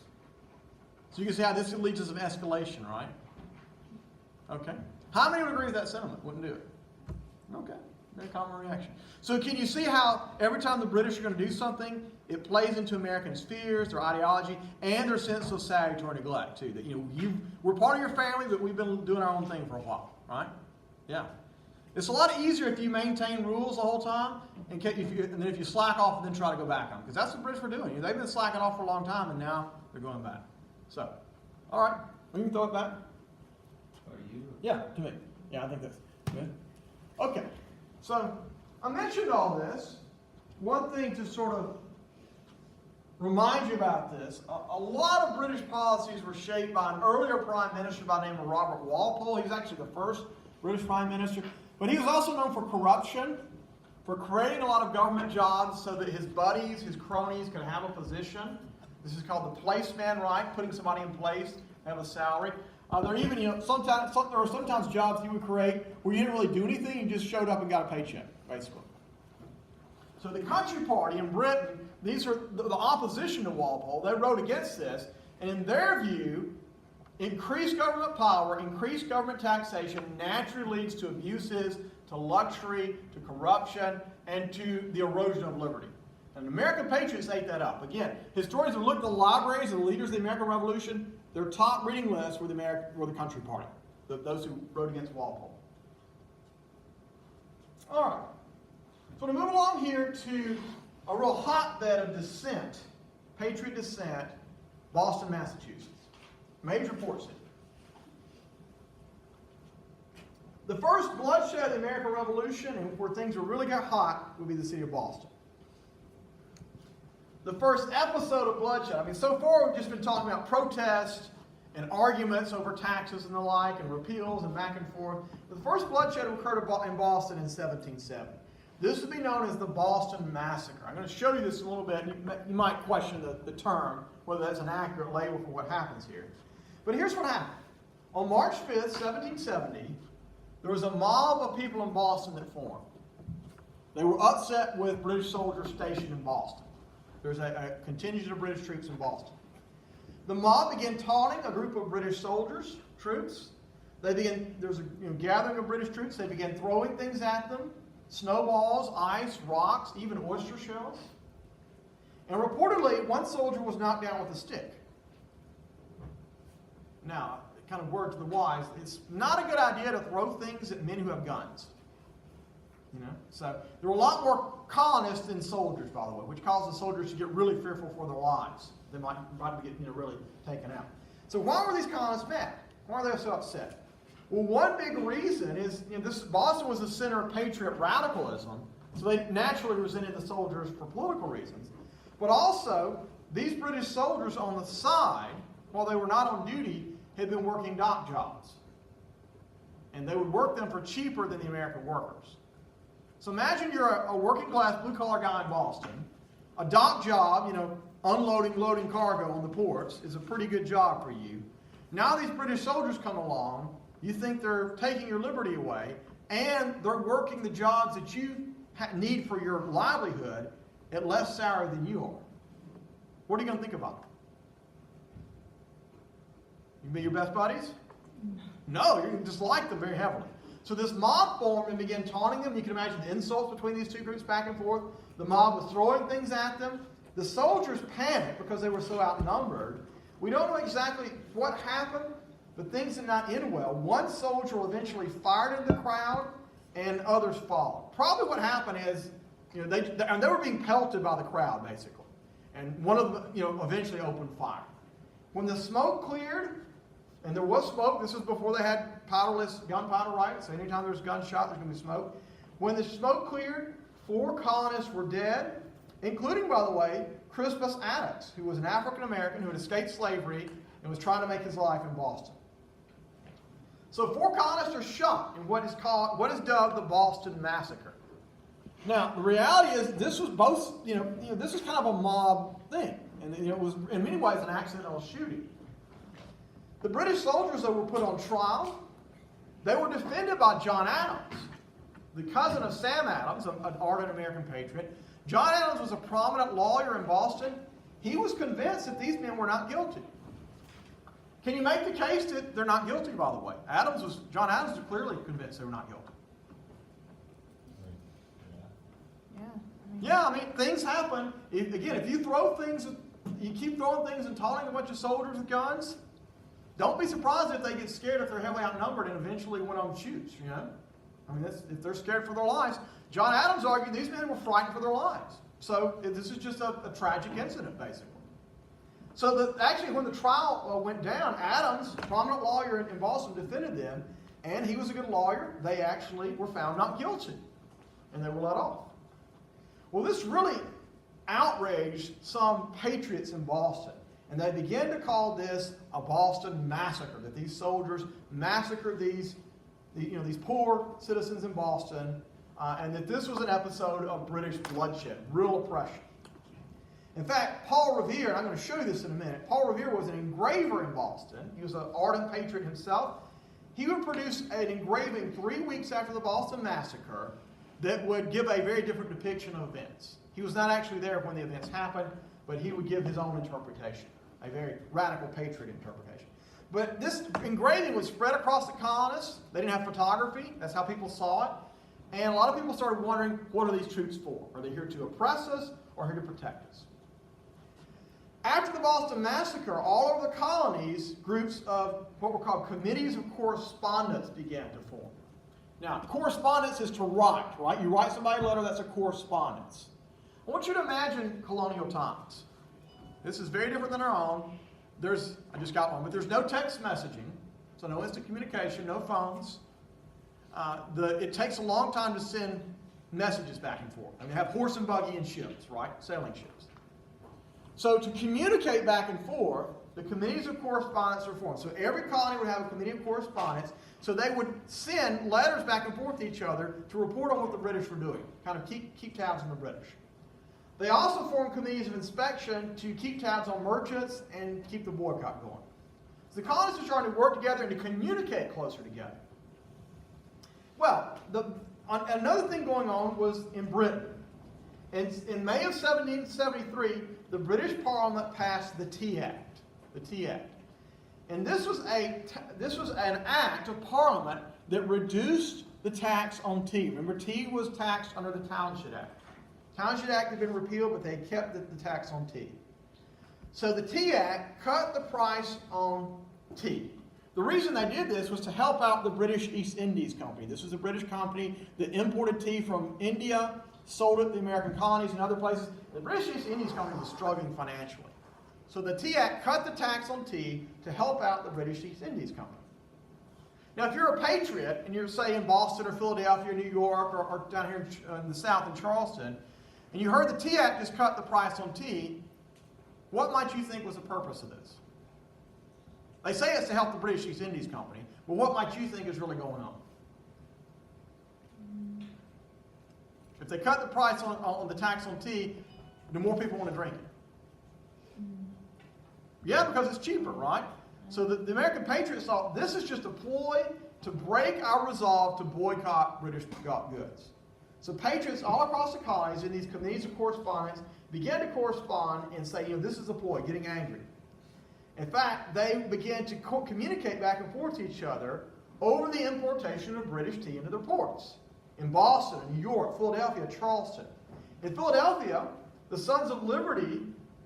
So you can see how this leads to some escalation, right? Okay. How many would agree with that sentiment? Wouldn't do it. Okay. Very common reaction. So can you see how every time the British are going to do something, it plays into Americans' fears, their ideology, and their sense of salutary neglect too. That we're part of your family, but we've been doing our own thing for a while, right? Yeah. It's a lot easier if you maintain rules the whole time, and then if you slack off and then try to go back on them, because that's what the British were doing. They've been slacking off for a long time, and now they're going back. So, all right, we can throw it back. Or you? Yeah, to me. Yeah, I think that's good. Okay, so I mentioned all this. One thing to sort of remind you about this, a lot of British policies were shaped by an earlier prime minister by the name of Robert Walpole. He was actually the first British prime minister. But he was also known for corruption, for creating a lot of government jobs so that his buddies, his cronies could have a position. This is called the placeman right, putting somebody in place, have a salary. There are even, there are sometimes jobs you would create where you didn't really do anything, you just showed up and got a paycheck, basically. So the Country Party in Britain, these are the opposition to Walpole. They wrote against this, and in their view, increased government power, increased government taxation naturally leads to abuses, to luxury, to corruption, and to the erosion of liberty. And the American patriots ate that up. Again, historians have looked at the libraries of the leaders of the American Revolution. Their top reading lists were the Country Party, those who wrote against Walpole. All right. So to move along here to a real hotbed of dissent, patriot dissent, Boston, Massachusetts. Major port city. The first bloodshed of the American Revolution, and where things really got hot, would be the city of Boston. The first episode of bloodshed, so far we've just been talking about protests and arguments over taxes and the like, and repeals and back and forth. But the first bloodshed occurred in Boston in 1770. This would be known as the Boston Massacre. I'm going to show you this in a little bit. You might question the term, whether that's an accurate label for what happens here. But here's what happened. On March 5th, 1770, there was a mob of people in Boston that formed. They were upset with British soldiers stationed in Boston. There's a contingent of British troops in Boston. The mob began taunting a group of British soldiers, troops. There was a gathering of British troops. They began throwing things at them, snowballs, ice, rocks, even oyster shells. And reportedly, one soldier was knocked down with a stick. Now, kind of word to the wise, it's not a good idea to throw things at men who have guns. So there were a lot more colonists than soldiers, by the way, which caused the soldiers to get really fearful for their lives. They might get really taken out. So why were these colonists mad? Why are they so upset? Well, one big reason is Boston was the center of patriot radicalism, so they naturally resented the soldiers for political reasons. But also, these British soldiers on the side, while they were not on duty, had been working dock jobs. And they would work them for cheaper than the American workers. So imagine you're a working class blue collar guy in Boston. A dock job, unloading, loading cargo on the ports is a pretty good job for you. Now these British soldiers come along, you think they're taking your liberty away, and they're working the jobs that you need for your livelihood at less salary than you are. What are you going to think about that? You be your best buddies? No, you're going to dislike them very heavily. So this mob formed and began taunting them. You can imagine the insults between these two groups back and forth. The mob was throwing things at them. The soldiers panicked because they were so outnumbered. We don't know exactly what happened, but things did not end well. One soldier eventually fired into the crowd, and others followed. Probably what happened is, they were being pelted by the crowd, basically. And one of them, eventually opened fire. When the smoke cleared, and there was smoke, this was before they had gunpowder rights, so anytime there's gunshot, there's going to be smoke. When the smoke cleared, 4 colonists were dead, including, by the way, Crispus Attucks, who was an African-American who had escaped slavery and was trying to make his life in Boston. So 4 colonists are shot in what is dubbed the Boston Massacre. Now, the reality is this was both, this was kind of a mob thing. And it was, in many ways, an accidental shooting. The British soldiers that were put on trial, they were defended by John Adams, the cousin of Sam Adams, an ardent American patriot. John Adams was a prominent lawyer in Boston. He was convinced that these men were not guilty. Can you make the case that they're not guilty, by the way? John Adams was clearly convinced they were not guilty. Yeah, things happen. If you throw things, you keep throwing things and taunting a bunch of soldiers with guns, don't be surprised if they get scared if they're heavily outnumbered and eventually one of them shoots, if they're scared for their lives. John Adams argued these men were frightened for their lives. So this is just a tragic incident, basically. So actually, when the trial went down, Adams, a prominent lawyer in Boston, defended them, and he was a good lawyer. They actually were found not guilty, and they were let off. Well, this really outraged some patriots in Boston, and they began to call this a Boston Massacre, that these soldiers massacred these poor citizens in Boston, and that this was an episode of British bloodshed, real oppression. In fact, Paul Revere, and I'm going to show you this in a minute, Paul Revere was an engraver in Boston. He was an ardent patriot himself. He would produce an engraving 3 weeks after the Boston Massacre that would give a very different depiction of events. He was not actually there when the events happened, but he would give his own interpretation, a very radical patriot interpretation. But this engraving was spread across the colonists. They didn't have photography. That's how people saw it. And a lot of people started wondering, what are these troops for? Are they here to oppress us or here to protect us? After the Boston Massacre, all over the colonies, groups of what were called committees of correspondence began to form. Now, correspondence is to write, right? You write somebody a letter, that's a correspondence. I want you to imagine colonial times. This is very different than our own. I just got one, but there's no text messaging, so no instant communication, no phones. It takes a long time to send messages back and forth. I mean, you have horse and buggy and ships, right? Sailing ships. So to communicate back and forth, the committees of correspondence are formed. So every colony would have a committee of correspondence. So they would send letters back and forth to each other to report on what the British were doing, kind of keep tabs on the British. They also formed committees of inspection to keep tabs on merchants and keep the boycott going. So the colonists were trying to work together and to communicate closer together. Well, another thing going on was in Britain. In May of 1773, the British Parliament passed the Tea Act. The Tea Act. And this was an act of Parliament that reduced the tax on tea. Remember, tea was taxed under the Townshend Act. Townshend Act had been repealed, but they kept the tax on tea. So the Tea Act cut the price on tea. The reason they did this was to help out the British East Indies Company. This was a British company that imported tea from India, sold it to the American colonies and other places. The British East Indies Company was struggling financially. So the Tea Act cut the tax on tea to help out the British East Indies Company. Now, if you're a patriot and you're, say, in Boston or Philadelphia or New York or down here in the South in Charleston, and you heard the Tea Act just cut the price on tea, what might you think was the purpose of this? They say it's to help the British East Indies Company, but what might you think is really going on? If they cut the price on the tax on tea, the more people want to drink it. Yeah, because it's cheaper, right? So the American patriots thought this is just a ploy to break our resolve to boycott British goods. So patriots all across the colonies in these committees of correspondence began to correspond and say, this is a ploy, getting angry. In fact, they began to communicate back and forth to each other over the importation of British tea into their ports. In Boston, New York, Philadelphia, Charleston. In Philadelphia, the Sons of Liberty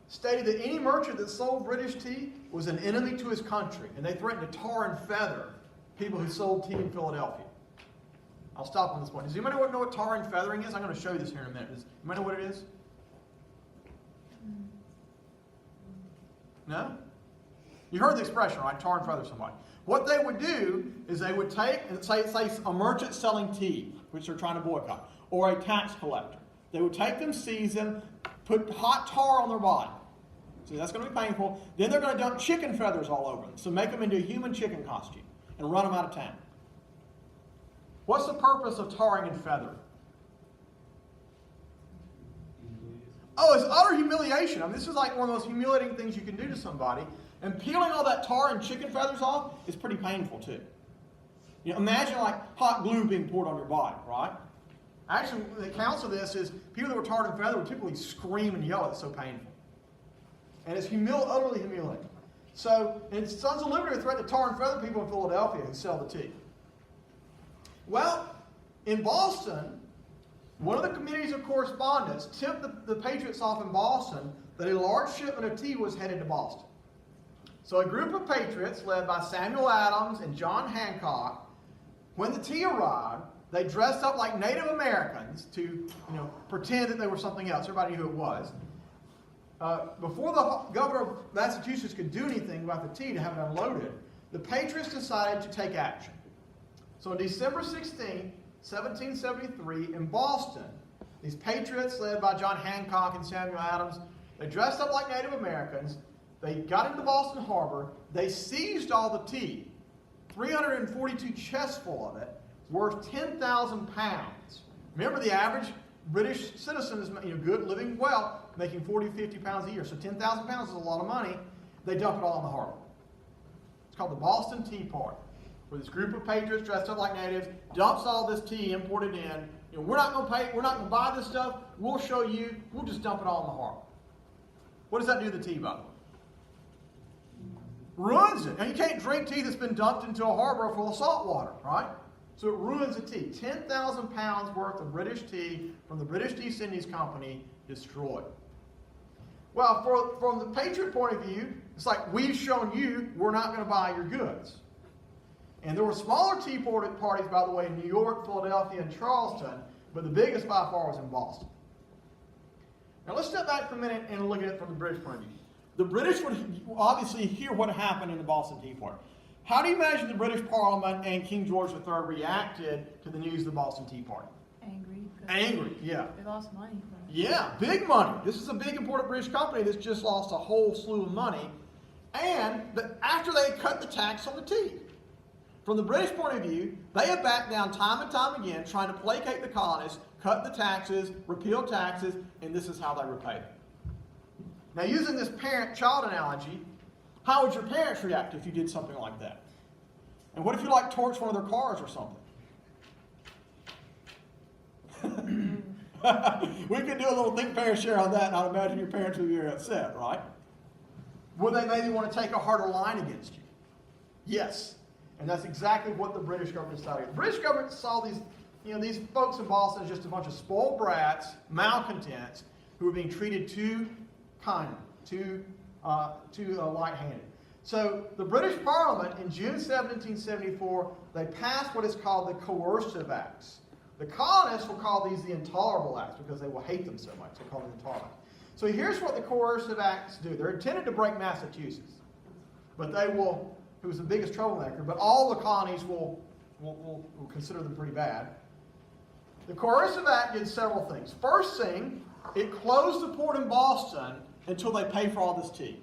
stated that any merchant that sold British tea was an enemy to his country, and they threatened to tar and feather people who sold tea in Philadelphia. I'll stop on this point. Does anybody know what tar and feathering is? I'm going to show you this here in a minute. Does anybody know what it is? No? You heard the expression, right? Tar and feather somebody. What they would do is they would take, and say a merchant selling tea, which they're trying to boycott, or a tax collector. They would take them, seize them, put hot tar on their body. See, that's going to be painful. Then they're going to dump chicken feathers all over them. So make them into a human chicken costume and run them out of town. What's the purpose of tarring and feathering? Oh, it's utter humiliation. I mean, this is like one of the most humiliating things you can do to somebody. And peeling all that tar and chicken feathers off is pretty painful too. Imagine like hot glue being poured on your body, right? Actually, the accounts of this is people that were tarred and feathered would typically scream and yell. It's so painful. And it's utterly humiliating. So, and Sons of Liberty threatened to tar and feather people in Philadelphia who sell the tea. Well, in Boston, one of the committees of correspondence tipped the patriots off in Boston that a large shipment of tea was headed to Boston. So a group of patriots led by Samuel Adams and John Hancock, when the tea arrived, they dressed up like Native Americans to pretend that they were something else. Everybody knew who it was. Before the governor of Massachusetts could do anything about the tea to have it unloaded, the patriots decided to take action. So on December 16, 1773, in Boston, these patriots led by John Hancock and Samuel Adams, they dressed up like Native Americans. They got into Boston Harbor. They seized all the tea, 342 chests full of it, worth 10,000 pounds. Remember, the average British citizens, good, living well, making 40, 50 pounds a year. So 10,000 pounds is a lot of money. They dump it all in the harbor. It's called the Boston Tea Party, where this group of patriots dressed up like natives dumps all this tea imported in. We're not going to pay. We're not going to buy this stuff. We'll show you. We'll just dump it all in the harbor. What does that do to the tea, by the way? Ruins it. Now, you can't drink tea that's been dumped into a harbor full of salt water, right? So it ruins the tea. 10,000 pounds worth of British tea from the British East Indies Company destroyed. Well, from the patriot point of view, it's like we've shown you we're not going to buy your goods. And there were smaller tea parties, by the way, in New York, Philadelphia, and Charleston, but the biggest by far was in Boston. Now let's step back for a minute and look at it from the British point of view. The British would obviously hear what happened in the Boston Tea Party. How do you imagine the British Parliament and King George III reacted to the news of the Boston Tea Party? Angry. Angry, yeah. They lost money from it. Yeah, big money. This is a big important British company that's just lost a whole slew of money. And after they cut the tax on the tea. From the British point of view, they have backed down time and time again, trying to placate the colonists, cut the taxes, repeal taxes, and this is how they repay them. Now, using this parent-child analogy, how would your parents react if you did something like that? And what if you torched one of their cars or something? We could do a little think, pair, share on that, and I'd imagine your parents would be very upset, right? Would they maybe want to take a harder line against you? Yes. And that's exactly what the British government decided. The British government saw these folks in Boston as just a bunch of spoiled brats, malcontents, who were being treated too kindly, too light-handed. So the British Parliament, in June 1774, they passed what is called the Coercive Acts. The colonists will call these the Intolerable Acts because they will hate them so much. They call them intolerant. So here's what the Coercive Acts do. They're intended to break Massachusetts, but they will. It was the biggest troublemaker, but all the colonies will consider them pretty bad. The Coercive Act did several things. First thing, it closed the port in Boston until they pay for all this tea.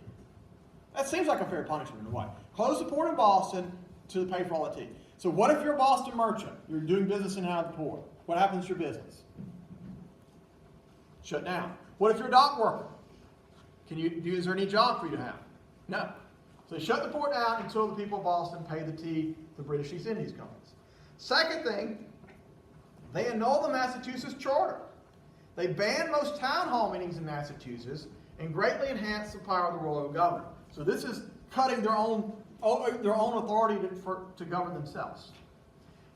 That seems like a fair punishment in a way. Close the port in Boston until they pay for all the tea. So what if you're a Boston merchant? You're doing business in and out of the port. What happens to your business? Shut down. What if you're a dock worker? Is there any job for you to have? No. So they shut the port down until the people of Boston pay the tea to the British East Indies companies. Second thing, they annulled the Massachusetts Charter. They banned most town hall meetings in Massachusetts and greatly enhanced the power of the royal governor. So this is cutting their own authority to govern themselves.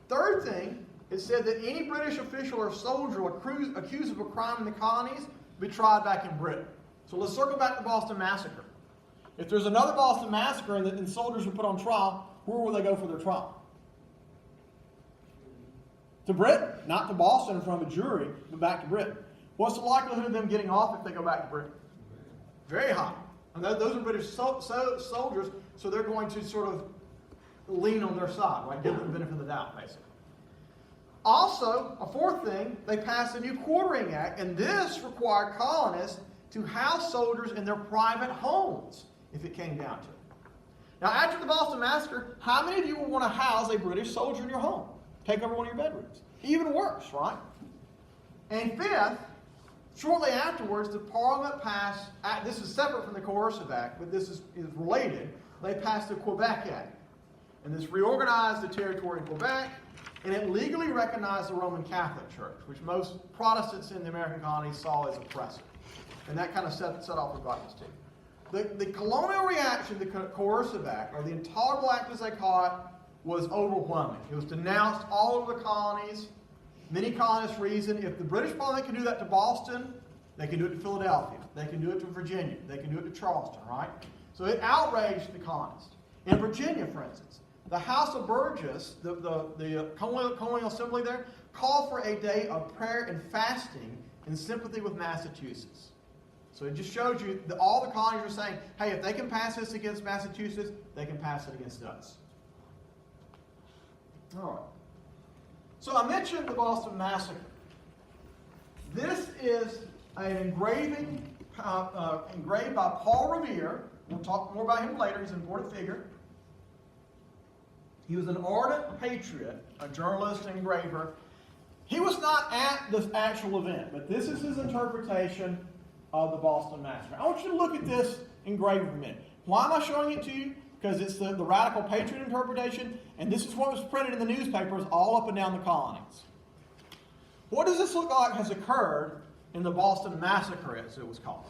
Third thing, it said that any British official or soldier accused of a crime in the colonies be tried back in Britain. So let's circle back to the Boston Massacre. If there's another Boston Massacre and soldiers are put on trial, where will they go for their trial? To Britain. Not to Boston in front of a jury, but back to Britain. What's the likelihood of them getting off if they go back to Britain? Very high. And those are British soldiers, so they're going to sort of lean on their side, right? Give them the benefit of the doubt, basically. Also, a fourth thing, they passed a new Quartering Act, and this required colonists to house soldiers in their private homes, if it came down to it. Now, after the Boston Massacre, how many of you would want to house a British soldier in your home? Take over one of your bedrooms. Even worse, right? And fifth, shortly afterwards, the Parliament passed, this is separate from the Coercive Act, but this is related, they passed the Quebec Act. And this reorganized the territory in Quebec, and it legally recognized the Roman Catholic Church, which most Protestants in the American colonies saw as oppressive. And that kind of set off the buttons too. The colonial reaction to the Coercive Act, or the Intolerable Act as they call it, was overwhelming. It was denounced all over the colonies. Many colonists reasoned if the British Parliament can do that to Boston, they can do it to Philadelphia. They can do it to Virginia. They can do it to Charleston, right? So it outraged the colonists. In Virginia, for instance, the House of Burgess, the colonial assembly there, called for a day of prayer and fasting in sympathy with Massachusetts. So it just shows you that all the colonies are saying, hey, if they can pass this against Massachusetts, they can pass it against us. All right. So I mentioned the Boston Massacre. This is an engraving engraved by Paul Revere. We'll talk more about him later. He's an important figure. He was an ardent patriot, a journalist and engraver. He was not at the actual event, but this is his interpretation of the Boston Massacre. I want you to look at this engraving for a minute. Why am I showing it to you? Because it's the radical patriot interpretation, and this is what was printed in the newspapers all up and down the colonies. What does this look like has occurred in the Boston Massacre, as it was called?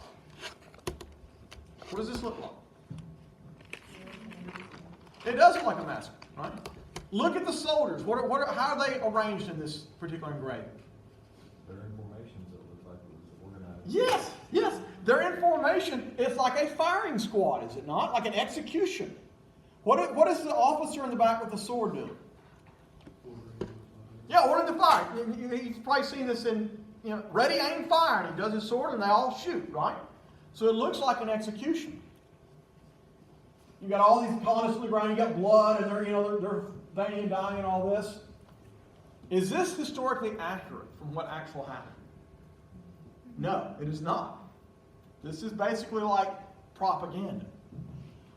What does this look like? It does look like a massacre, right? Look at the soldiers. How are they arranged in this particular engraving? They're in formations, it looks like it was organized. Yes, yes. They're in formation. It's like a firing squad, is it not? Like an execution. What is the officer in the back with the sword doing? Yeah, ordering to fire. You've probably seen this in, ready, aim, fire. And he does his sword and they all shoot, right? So it looks like an execution. You've got all these colonists on the ground, you've got blood, and they're dying and dying and all this. Is this historically accurate from what actually happened? No, it is not. This is basically like propaganda.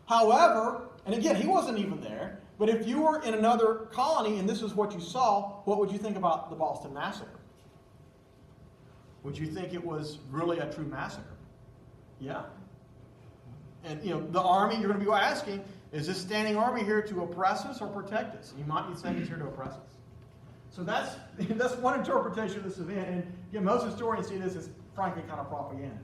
However, and again, he wasn't even there, but if you were in another colony and this is what you saw, what would you think about the Boston Massacre? Would you think it was really a true massacre? Yeah. And the army, you're going to be asking, is this standing army here to oppress us or protect us? And you might be saying it's here to oppress us. So that's one interpretation of this event. And again, most historians see this as frankly kind of propaganda.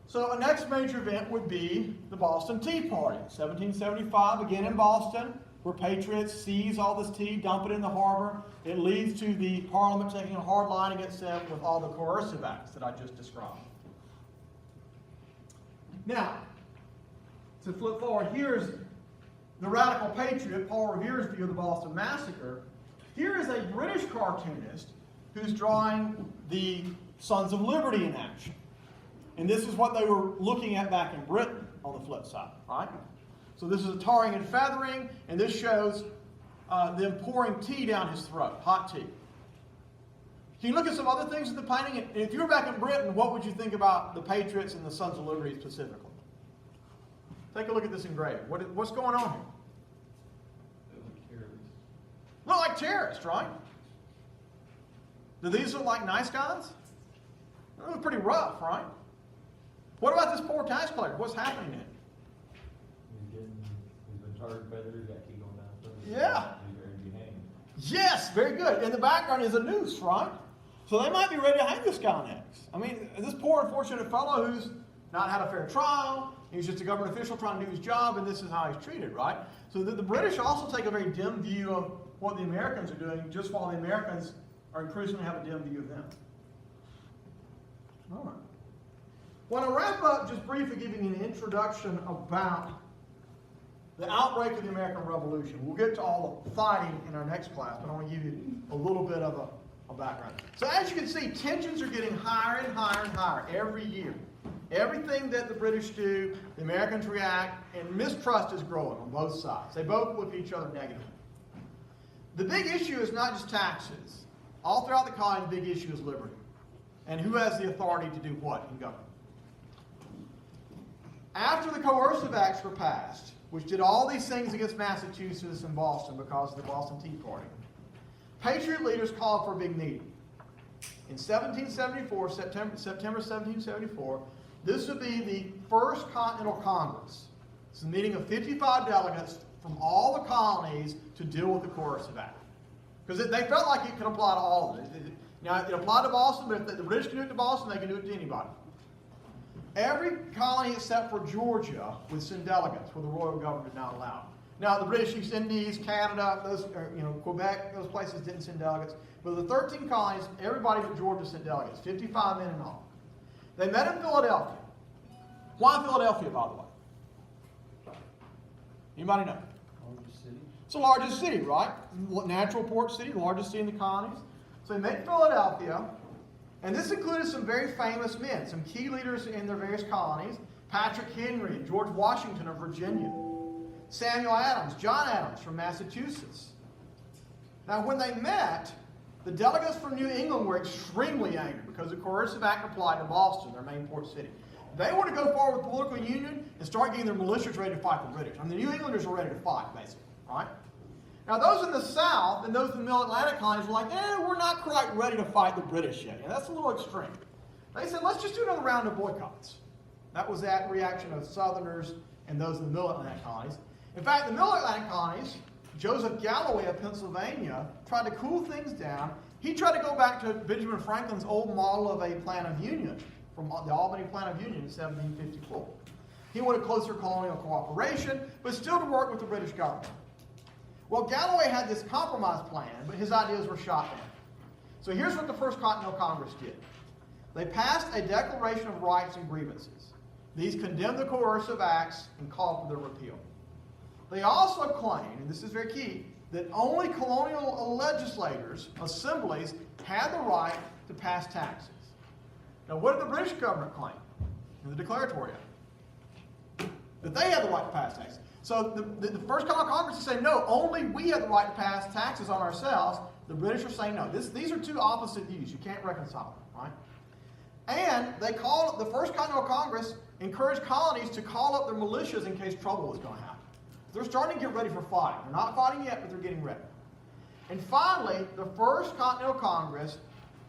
So a next major event would be the Boston Tea Party. 1775, again in Boston, where patriots seize all this tea, dump it in the harbor. It leads to the Parliament taking a hard line against them with all the coercive acts that I just described. Now, to flip forward, here's the radical patriot, Paul Revere's view of the Boston Massacre. Here is a British cartoonist who's drawing the Sons of Liberty in action. And this is what they were looking at back in Britain on the flip side, right? So this is a tarring and feathering, and this shows them pouring tea down his throat, hot tea. Can you look at some other things in the painting? And if you were back in Britain, what would you think about the Patriots and the Sons of Liberty specifically? Take a look at this engraving. What's going on here? They look careless. Look like terrorists, right? Do these look like nice guys? They look pretty rough, right? What about this poor tax collector? What's happening to him? He's been tarred and feathered, he's got key going down. Yeah. He's ready to be hanged. Yes, very good. In the background is a noose, right? So they might be ready to hang this guy next. I mean, this poor unfortunate fellow who's not had a fair trial, he's just a government official trying to do his job, and this is how he's treated, right? So the British also take a very dim view of what the Americans are doing, just while the Americans are increasingly have a dim view of them. All right. Well, to wrap up, just briefly giving you an introduction about the outbreak of the American Revolution. We'll get to all the fighting in our next class, but I want to give you a little bit of a background. So as you can see, tensions are getting higher and higher and higher every year. Everything that the British do, the Americans react, and mistrust is growing on both sides. They both look at each other negatively. The big issue is not just taxes. All throughout the colony, the big issue is liberty. And who has the authority to do what in government? After the coercive acts were passed, which did all these things against Massachusetts and Boston because of the Boston Tea Party, Patriot leaders called for a big meeting. In 1774, September 1774, this would be the First Continental Congress. It's a meeting of 55 delegates from all the colonies to deal with the coercive act. Because they felt like it could apply to all of it. Now, it applied to Boston, but if the British can do it to Boston, they can do it to anybody. Every colony except for Georgia would send delegates, where the royal government did not allow. Now, the British East Indies, Canada, Quebec, those places didn't send delegates. But the 13 colonies, everybody but Georgia sent delegates, 55 men in all. They met in Philadelphia. Why Philadelphia, by the way? Anybody know? Largest city. It's the largest city, right? Natural port city, the largest city in the colonies. So they met in Philadelphia, and this included some very famous men, some key leaders in their various colonies, Patrick Henry and George Washington of Virginia, Samuel Adams, John Adams from Massachusetts. Now, when they met, the delegates from New England were extremely angry because the coercive act applied to Boston, their main port city. They want to go forward with political union and start getting their militias ready to fight the British. I mean, the New Englanders are ready to fight, basically, right? Now, those in the South and those in the Middle Atlantic colonies were like, we're not quite ready to fight the British yet. And that's a little extreme. They said, let's just do another round of boycotts. That was that reaction of Southerners and those in the Middle Atlantic colonies. In fact, the Middle Atlantic colonies, Joseph Galloway of Pennsylvania, tried to cool things down. He tried to go back to Benjamin Franklin's old model of a plan of union, from the Albany Plan of Union in 1754. He wanted closer colonial cooperation, but still to work with the British government. Well, Galloway had this compromise plan, but his ideas were shot down. So here's what the First Continental Congress did. They passed a Declaration of Rights and Grievances. These condemned the coercive acts and called for their repeal. They also claimed, and this is very key, that only colonial legislators, assemblies, had the right to pass taxes. Now, what did the British government claim in the Declaratory Act? That they had the right to pass taxes. So the First Continental Congress is saying, no, only we have the right to pass taxes on ourselves. The British are saying, no. These are two opposite views. You can't reconcile them, right? And the First Continental Congress encouraged colonies to call up their militias in case trouble was going to happen. They're starting to get ready for fighting. They're not fighting yet, but they're getting ready. And finally, the First Continental Congress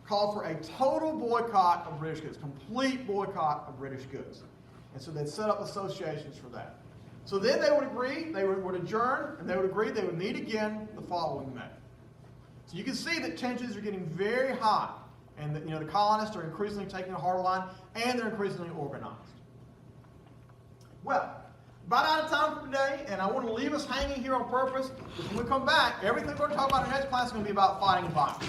called for a total boycott of British goods, complete boycott of British goods. And so they'd set up associations for that. So then they would agree, they would adjourn, and they would agree they would meet again the following May. So you can see that tensions are getting very high, and that, the colonists are increasingly taking a harder line, and they're increasingly organized. Well, about out of time for today, and I want to leave us hanging here on purpose, because when we come back, everything we're going to talk about in the next class is going to be about fighting violence.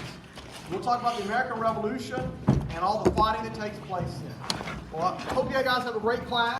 We'll talk about the American Revolution and all the fighting that takes place in it. Well, I hope you guys have a great class.